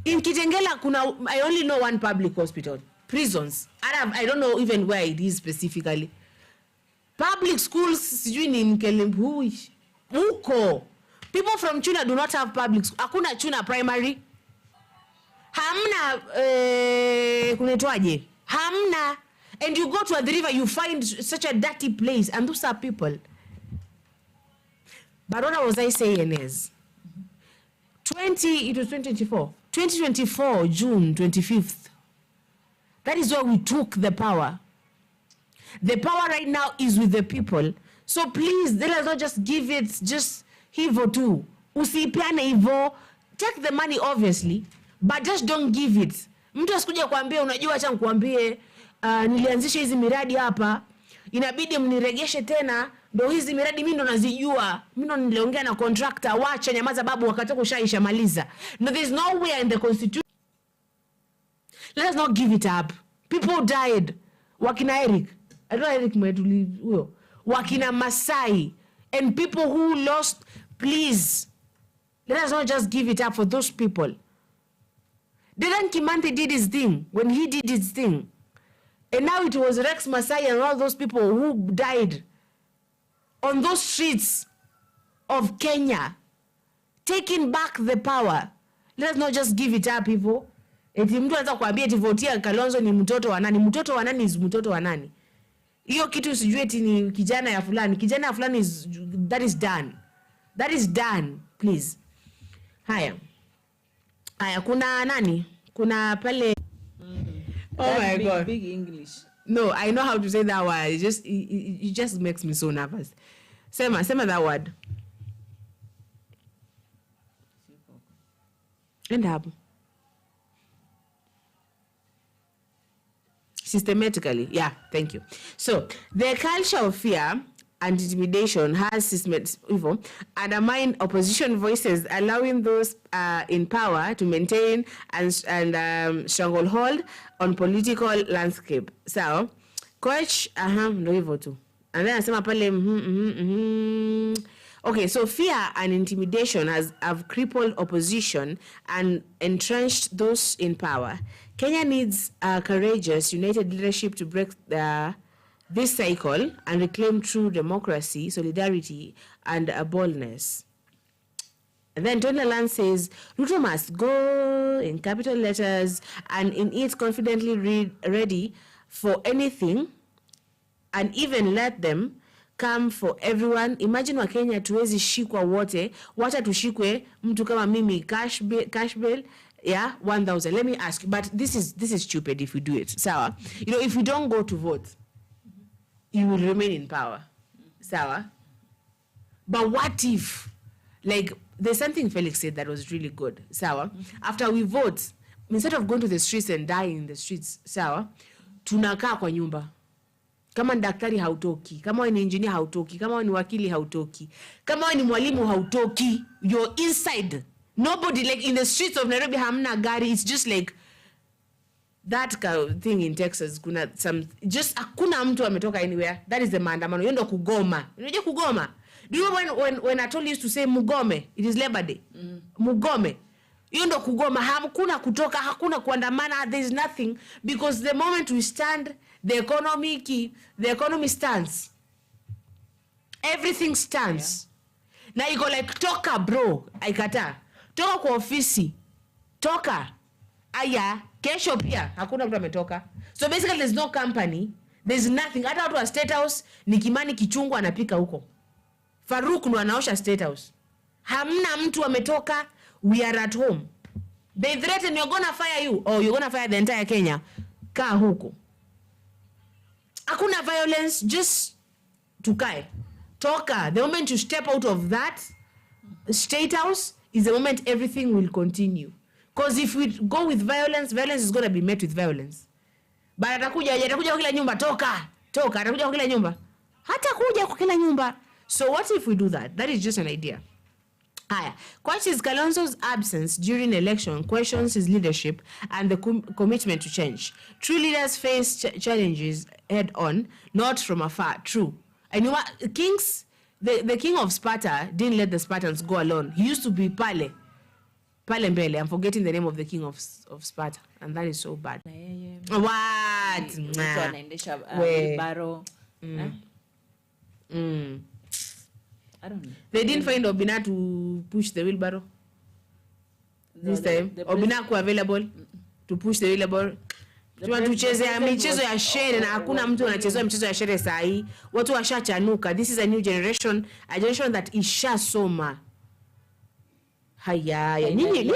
In Kitengela I only know one public hospital. Prisons. I don't know even where it is specifically. Public schools, sijui ni Mkelembu. Uko. People from Chuna do not have public schools. Hakuna Chuna primary. Hamna kunetwaje? Hamna. And you go to the river, you find such a dirty place. And those are people. But what was I saying is, it was 2024, June 25th. That is where we took the power. The power right now is with the people. So please, let us not just give it, just hivo too. Usipiane hivo. Take the money obviously, but just don't give it. Mtu asikuja kuambia, unajua acha nikuambie, nilianzisha hizi miradi hapa, inabidi mniregeshe tena, ndo hizi miradi mimi ndo nazijua. Mimi ndo niliongea na contractor, wacha nyamaza babu wakati kushaisha maliza. No, there's nowhere in the constitution. Let us not give it up. People died. Wakina Eric. I don't know Eric Mwetuli huyo. Wakina Masai. And people who lost, please. Let us not just give it up for those people. Dedan Kimanthi did his thing when he did his thing. And now it was Rex Masai and all those people who died on those streets of Kenya, taking back the power. Let us not just give it up, people. Eti mtu anataka kuambia eti votia Kalonzo ni mtoto wa nani? Mtoto wa nani is mtoto wa nani? Hiyo kitu sijui eti ni kijana ya fulani. Kijana ya fulani is, that is done. That is done, please. Haya, kuna nani? Kuna pale. Oh my God. Big English. No, I know how to say that word. It just makes me so nervous. Sema that word. End up. Systematically. Yeah, thank you. So, the culture of fear and intimidation has undermined opposition voices, allowing those in power to maintain and stranglehold on political landscape. So, coach, ndo hivyo tu. And then asema pale Okay, so fear and intimidation have crippled opposition and entrenched those in power. Kenya needs courageous, united leadership to break this cycle and reclaim true democracy, solidarity, and boldness. And then Tony Land says, Ruto must go in capital letters and in it confidently ready for anything and even let them come for everyone. Imagine wa Kenya tuwezi shikwa wote, wacha tushikwe mtu kama mimi cash bill, yeah, 1,000. Let me ask you, but this is stupid if we do it. Sawa? You know, if we don't go to vote, you will remain in power. Sawa? But what if, like, there's something Felix said that was really good. Sawa? After we vote, instead of going to the streets and dying in the streets, sawa, tunakaa kwa nyumba. Kama ni daktari hautoki, kama ni engineer hautoki, kama ni wakili hautoki, kama ni mwalimu hautoki, you're inside. Nobody, like in the streets of Nairobi hamna gari. It's just like that thing in Texas. Kuna some, just hakuna mtu ametoka anywhere. That is the maandamano. Yendo kugoma. Unajua kugoma? Do you know when I told you to say mugome? It is Labor Day. Mugome. Yendo kugoma. Hakuna kutoka, hakuna kuandamana. There is nothing, because the moment we stand, the economy stands. Everything stands. Yeah. Now you go like, toka bro, aikata. Toka kwa ofisi. Toka. Aya, kesho pia hakuna mtu ametoka. So basically there's no company, there's nothing. Hata watu wa State House ni Kimani Kichungu anapika huko. Faruk ndo anaosha State House. Hamna mtu ametoka. We are at home. They threaten, you're gonna fire you, or you're gonna fire the entire Kenya. Kaa huko. Hakuna violence, just tukae. Toka. The moment you step out of that State House is the moment everything will continue. Because if we go with violence, violence is going to be met with violence. But atakuja kwa kila nyumba, toka, atakuja kwa kila nyumba. Hatakuja kwa kila nyumba. So what if we do that? That is just an idea. Haya, questions Kalonzo's absence during election, questions his leadership and the commitment to change. True leaders face challenges head on, not from afar. True. And you know what? The king of Sparta didn't let the Spartans go alone. He used to be Pale Mbele. I'm forgetting the name of the king of Sparta, and that is so bad. What? Wheelbarrow. I don't know. They didn't find Obina to push the wheelbarrow this time. Obina ku available to push the wheelbarrow. Tucheze michezo ya shere na hakuna mtu anachezea michezo ya shere saa hii. Watu washachanuka. This is a new generation, a generation that ishasoma. Haya, nini?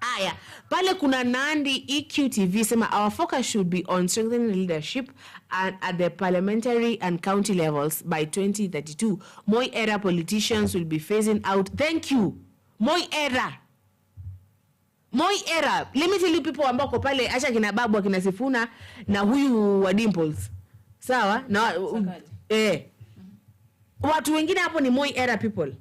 Aya, pale kuna Nandi EQTV sema our focus should be on strengthening leadership and at the parliamentary and county levels by 2032. Moi era politicians will be phasing out. Thank you. Moi era. Let me tell you people ambao pale acha kina babu akina Sifuna na huyu wa Dimples. Sawa? Na watu wengine hapo ni Moi era people.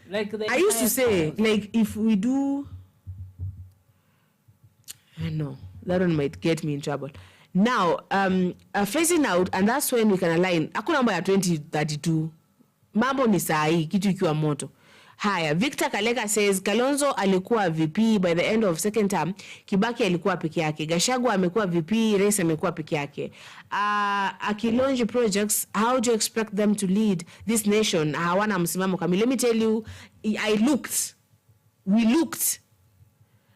Like I used to say, like, if we do, I know that one might get me in trouble. Now, phasing out, and that's when we can align. Hakuna mambo ya 2032. Mambo ni saa hii, kitu ikiwa moto. Haya, Victor Kaleka says Kalonzo alikuwa VP by the end of second term, Kibaki alikuwa peke yake. Gachagua amekuwa VP, Rais amekuwa peke yake. Akilonji projects, how do you expect them to lead this nation? Hawana msimamo kamili. Let me tell you, we looked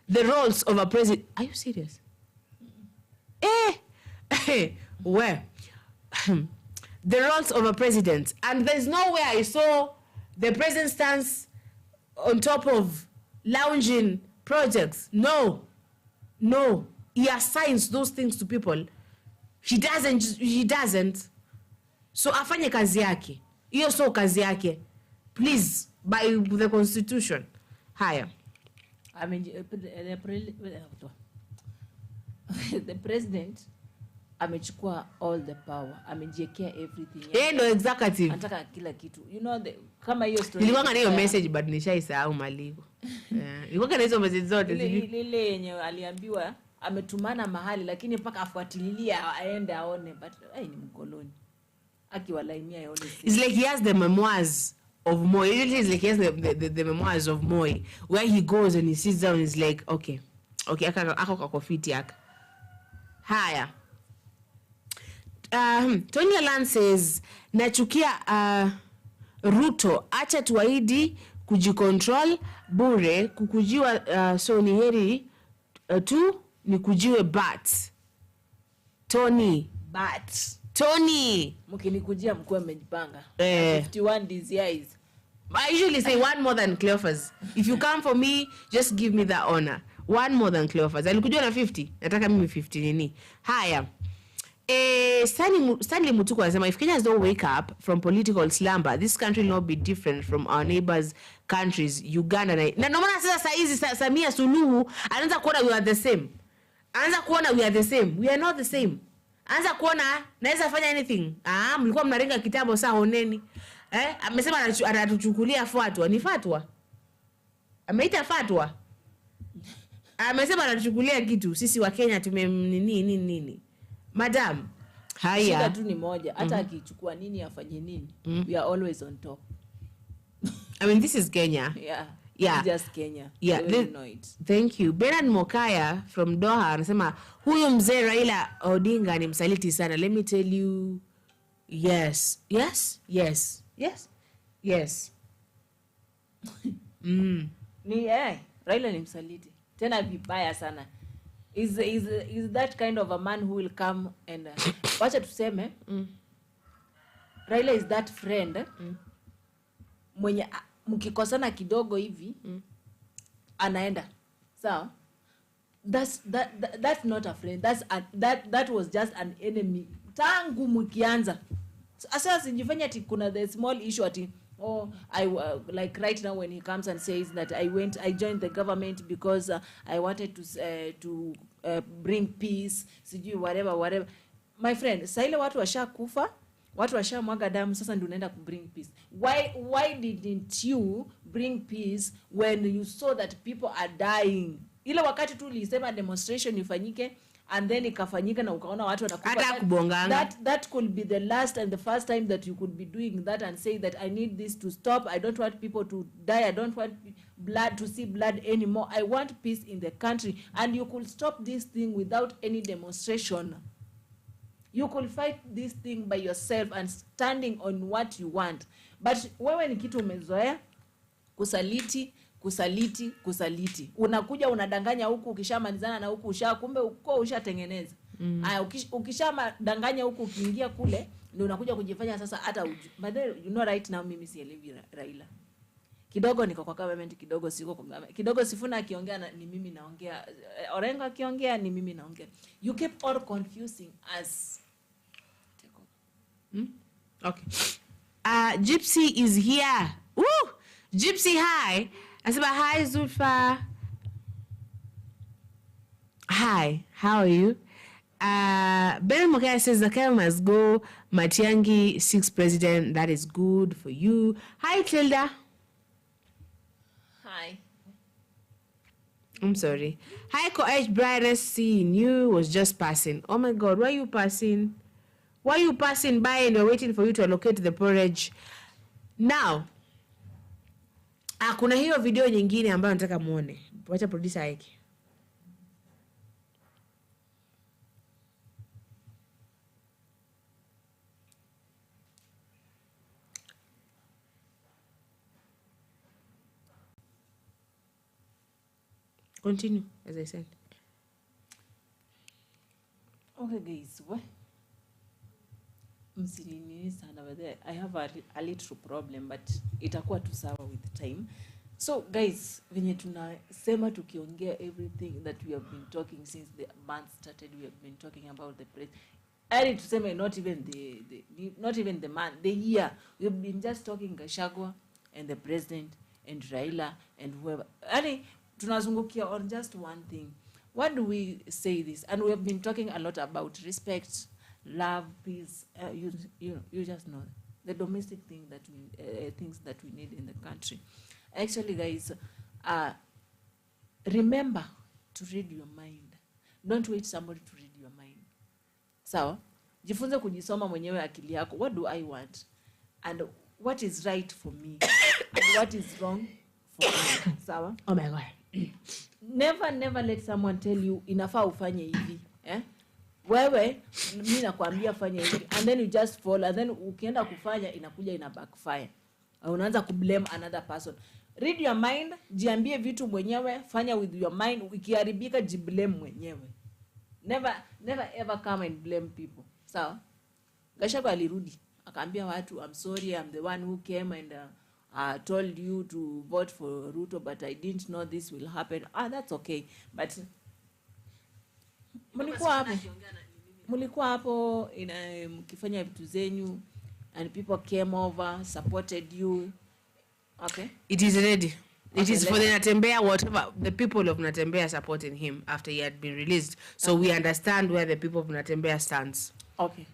the roles of a president. Are you serious? Where? The roles of a president. And there's nowhere I saw the president stands on top of lounging projects. No. He assigns those things to people. He doesn't. So afanye kazi yake. Hiyo so kazi yake. Please, by the constitution. Haya. I mean, the president amechukua all the power, amejiekea everything. Yeye ndo executive. Anataka kila kitu. You know, kama hiyo story. Nilikuwa na hiyo message but nishaisahau maliko. Nilikuwa na hizo message zote. Ile yenye aliambiwa ametumana mahali lakini mpaka afuatilia aende aone, but ni mkoloni. Akiwalainia yone. It's like he has the memoirs of Moi. It is like he has the memoirs of Moi, where he goes and he sits down and is like, okay, ako kakofiti yaka. Haya. Tony Alan says, nachukia Ruto, acha tuahidi kujikontrol bure, kukujiwa so ni heri tu ni kujiwe bat. Tony. Mkinikujia mkuu amejipanga. 51 DCIs. I usually say one more than Cleophas. If you come for me, just give me that honor. One more than Cleophas. Alikujua na 50. Nataka mimi 50 nini. Haya. Stanley Mutuku anasema, if Kenyans don't wake up from political slumber, this country will not be different from our neighbors countries, Uganda na no maana sasa hizi Samia Suluhu anaanza kuona we are the same. We are not the same. Anza kuona naweza fanya anything. Mlikuwa mnaringa kitabo saa oneni. Amesema anatuchukulia fatwa. Ni fatwa? Ameita fatwa? Amesema anatuchukulia kitu. Sisi wa Kenya nini. Madam, haya. Shida tu ni moja. Hata akichukua nini afanye nini. We are always on top. I mean, this is Kenya. Yeah. It's just Kenya. Yeah. Thank you. Bernard Mokaya from Doha anasema, huyu mzee Raila Odinga ni msaliti sana. Let me tell you. Yes. Raila ni msaliti. Tena vibaya sana. Is that kind of a man who will come and wacha tuseme Raila is that friend mwenye mkikosana kidogo hivi anaenda sawa. That's not a friend. That was just an enemy tangu mkianza. Sasa sijifanya ati kuna the small issue ati I like right now when he comes and says that I joined the government because I wanted to bring peace, sijui whatever. My friend, sasa ile watu washakufa, watu washamwaga damu, sasa ndio unaenda ku bring peace. Why didn't you bring peace when you saw that people are dying? Ile wakati tu ulisema demonstration ifanyike and then ikafanyika na ukaona watu wanakufa. That could be the last and the first time that you could be doing that and say that I need this to stop. I don't want people to die. I don't want to see blood anymore. I want peace in the country. And you could stop this thing without any demonstration. You could fight this thing by yourself and standing on what you want. But wewe ni kitu umezoea kusaliti. Unakuja unadanganya huku, ukishamalizana na huku kumbe uko ushatengeneza. Ukishamadanganya huku ukiingia kule ndio unakuja kujifanya sasa hata but then, you know right now mimi sielewi Raila. Kidogo niko kwa government, kidogo siko kwa government. Kidogo Sifuna akiongea ni mimi naongea. Orengo akiongea ni mimi naongea. You keep all confusing us. Okay. Gypsy is here. Woo! Gypsy, hi. Asaba, hi Zulfa. Hi, how are you? Ben Mokaya says Zakaya must go. Matiang'I 6th president. That is good for you. Hi Tilda. Hi. I'm sorry. Hi Coach Brightness, seeing you was just passing. Oh my God, why are you passing? Why are you passing by and you're waiting for you to allocate the porridge? Now, kuna hiyo video nyingine ambayo nataka muone. Wacha producer aeke. Continue, as I said. Okay guys, msininini sana whether I have a little problem but itakuwa tu sawa with time. So guys, venye tunasema tukiongea everything that we have been talking since the month started, we have been talking about the press. I tuseme not even the month, the year. We have been just talking Gachagua and the president and Raila and whoever. tunazungukia on just one thing. What do we say this? And we have been talking a lot about respect, love, peace. You just know the domestic thing that we things that we need in the country. Actually, guys, remember to read your mind. Don't wait somebody to read your mind. Sawa? Jifunze kujisoma mwenyewe akili yako. What do I want? And what is right for me? And what is wrong for me? Sawa? Oh my God. Never let someone tell you inafaa ufanye hivi. Wewe mimi nakwambia fanya hivi and then you just follow and then ukienda kufanya inakuja ina backfire. Unaanza kublame another person. Read your mind, jiambie vitu mwenyewe, fanya with your mind, ikiharibika jiblame mwenyewe. Never ever come and blame people. Sawa? Gachagua alirudi akaambia watu, I'm sorry, I'm the one who came and told you to vote for Ruto, but I didn't know this will happen. That's okay. But mulikuwa hapo mkifanya vitu zenyu and people came over, supported you. Okay? It is ready. It Okay, is for the Natembea, whatever. The people of Natembea supporting him after he had been released. So we understand where the people of Natembea stands. Okay.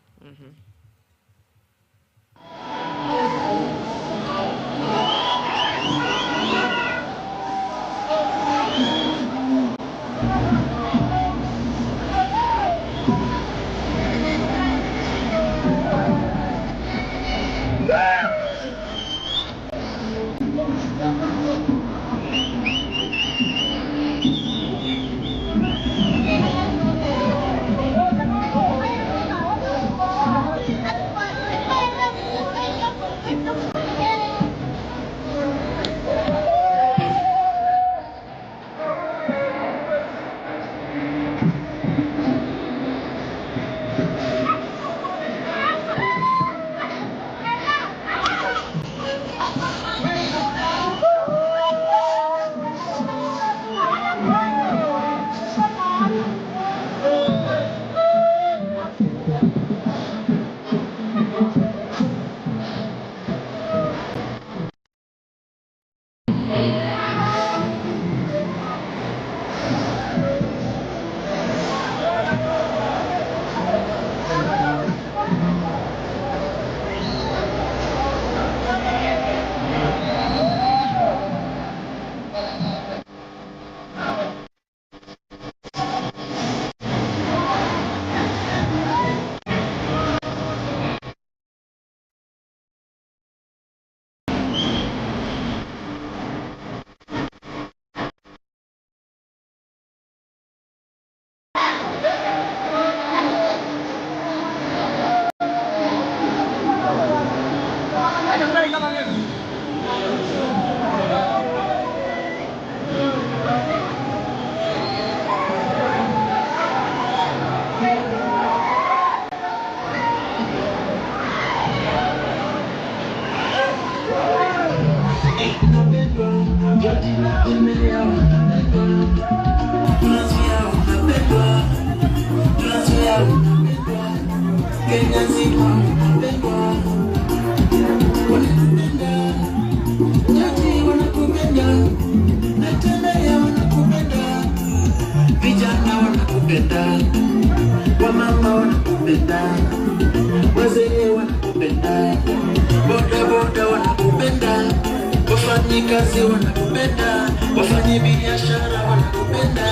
Wafanyikazi wanakupenda, wafanye biashara wanakupenda,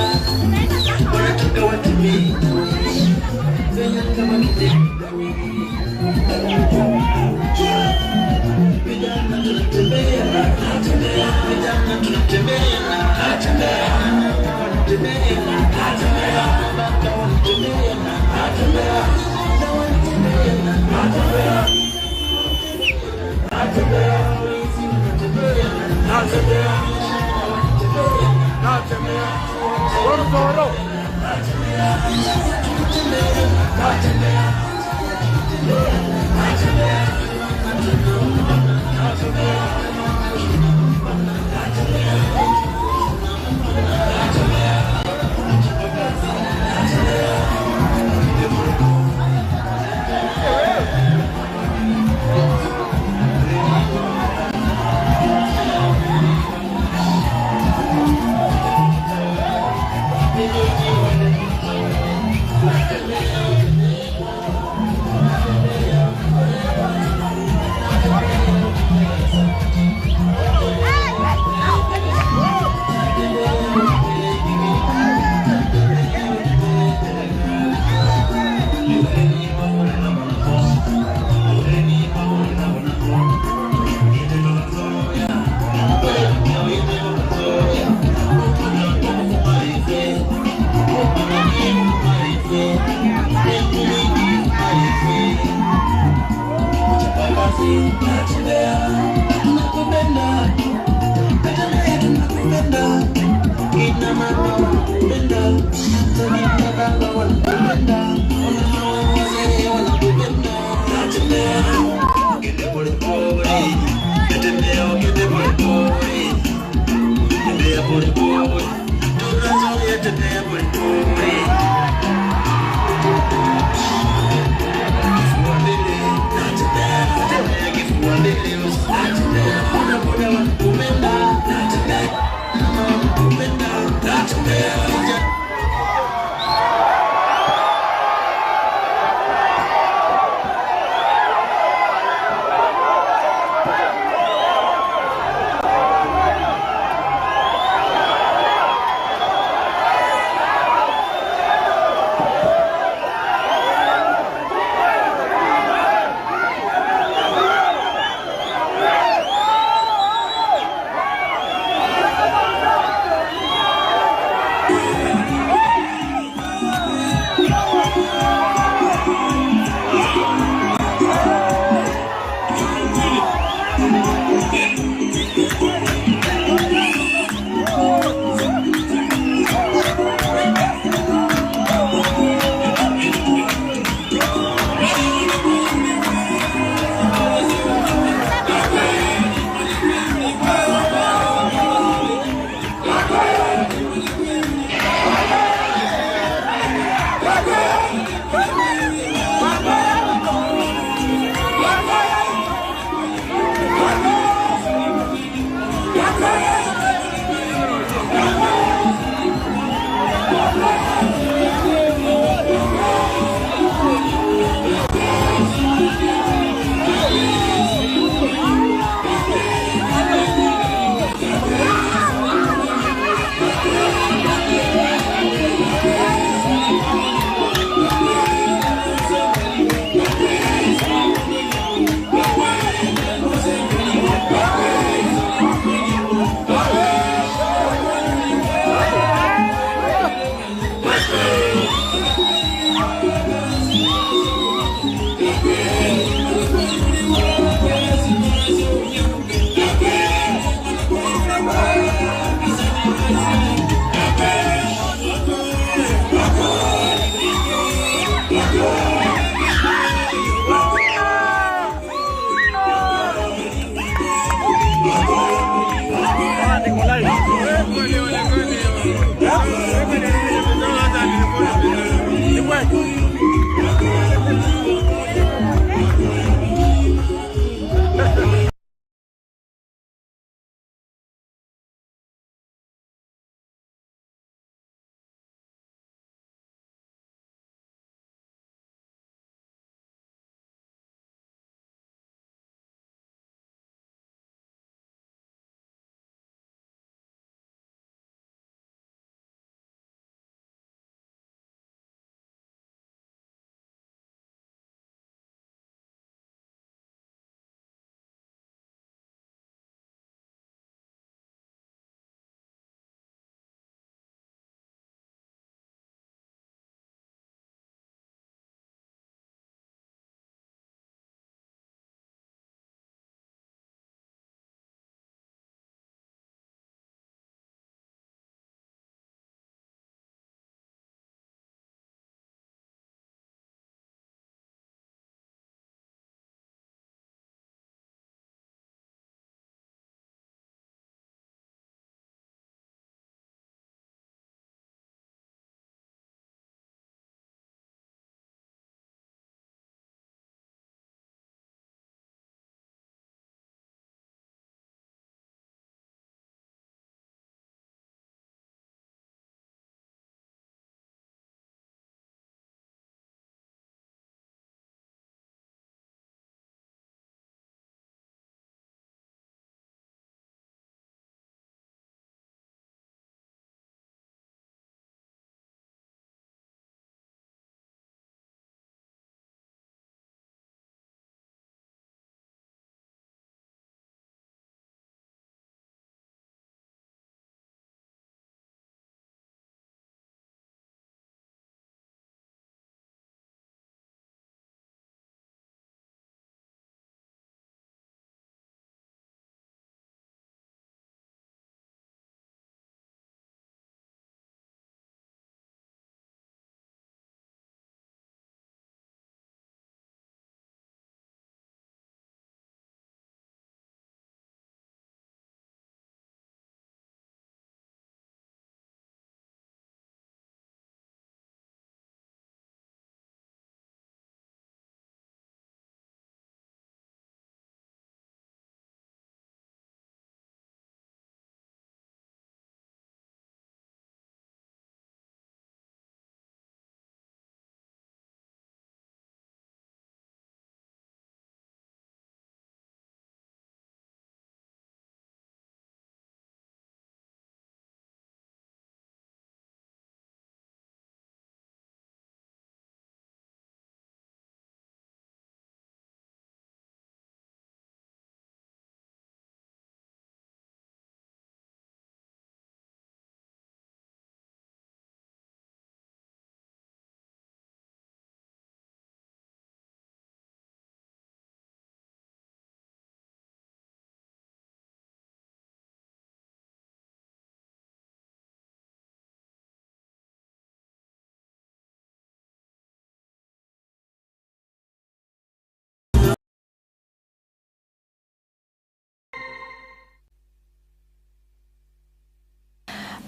wanataka watimie venye kama vijana tunatembea, vijana tunatembea,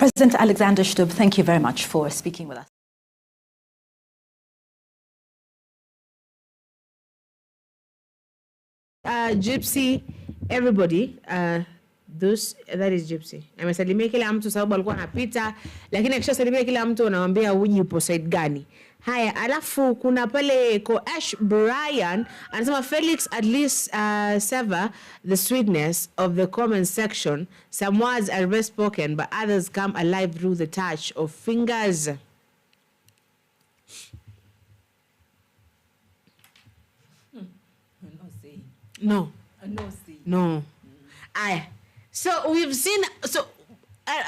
President Alexander Stubb, thank you very much for speaking with us. Gypsy, everybody, that is Gypsy. Amesalimia kila mtu sababu alikuwa anapita, lakini akishasalimia kila mtu anamwambia uji upo side gani. Haya, alafu kuna pale ko Ash Brian anasema Felix at least sever the sweetness of the comment section. Some words are best spoken, but others come alive through the touch of fingers. No. No. Aya. So we've seen, so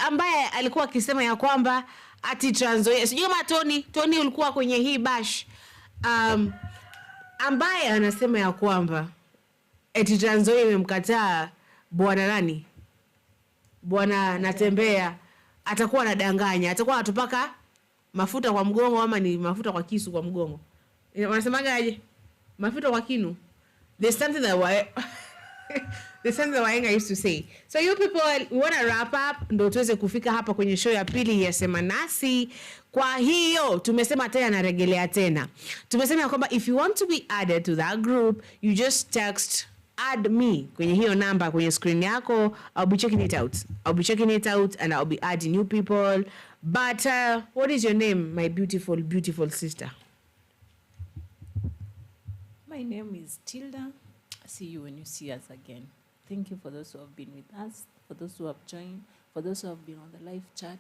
ambaye alikuwa akisema ya kwamba ati Trans Nzoia, sijui kama Tony ulikuwa kwenye hii bash, ambaye anasema ya kwamba ati Trans Nzoia imemkataa bwana nani, bwana Natembea, atakuwa anadanganya, atakuwa anatupaka mafuta kwa mgongo ama ni mafuta kwa kisu kwa mgongo. Wanasemaga aje? Mafuta kwa kinu. There's something that Wahenga used to say. So you people, we want to wrap up ndo tuweze kufika hapa kwenye show ya pili ya Sema Nasi. Kwa hiyo tumesema tena na regelea tena. Tumesema kwamba if you want to be added to that group, you just text add me kwenye hiyo namba kwenye screen yako. I'll be checking it out. And I'll be adding new people. But what is your name, my beautiful, beautiful sister? My name is Tilda. See you when you see us again. Thank you for those who have been with us, for those who have joined, for those who have been on the live chat.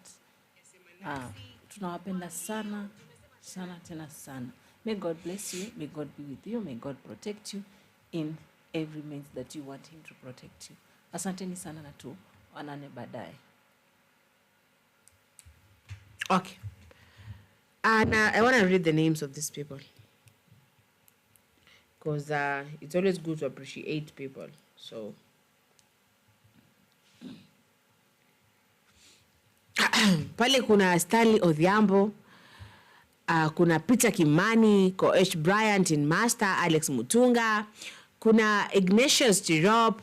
Tunawapenda sana, sana tena sana. May God bless you, may God be with you, may God protect you in every means that you want him to protect you. Asanteni sana na tu, wanane baadaye. Okay. And I want to read the names of these people, because it's always good to appreciate people. So pale kuna Stanley Odhiambo, kuna Peter Kimani, Koesh Bryant in Master, Alex Mutunga, kuna Ignatius Tirop,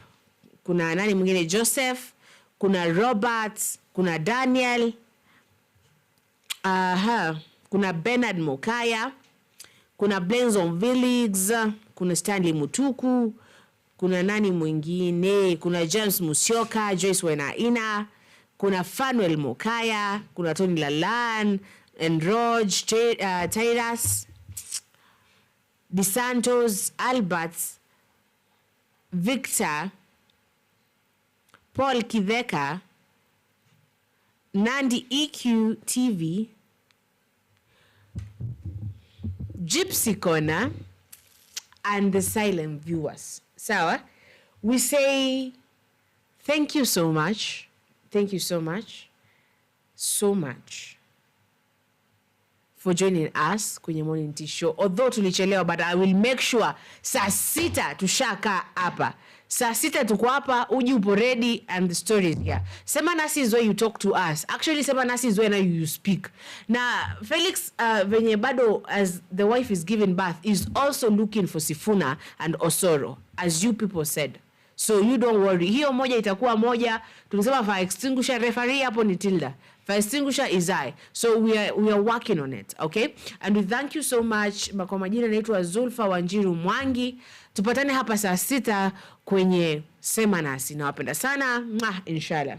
kuna nani mwingine Joseph, kuna Robert, kuna Daniel, kuna Bernard Mokaya, kuna Blenzon Villigs, kuna Stanley Mutuku, kuna nani mwingine, kuna James Musyoka, Joyce Wenaina, kuna Fanuel Mokaya, kuna Tony Lalan, and Rog, Tyrus, DeSantos, Albert, Victor, Paul Kiveka, Nandi EQ TV, Gypsy Corner, and the silent viewers. So, we say thank you so much. Thank you so much for joining us kwenye Morning Tea Show. Although tulichelewa, but I will make sure saa 6 tushaka hapa. Saa 6 tuko hapa, uji upo ready, and the story is here. Sema Nasi is where you talk to us. Actually, Sema Nasi is where you speak. Na Felix, venye bado as the wife is giving birth, is also looking for Sifuna and Osoro, as you people said. So you don't worry. Hiyo moja itakuwa moja. Tulisema fire extinguisher, referee hapo ni Tilda. Fire extinguisher is I. So we are working on it, okay? And we thank you so much. Kwa majina naitwa Zulfa Wanjiru Mwangi. Tupatane hapa saa 6 kwenye Sema Nasi. Nawapenda sana. Inshallah.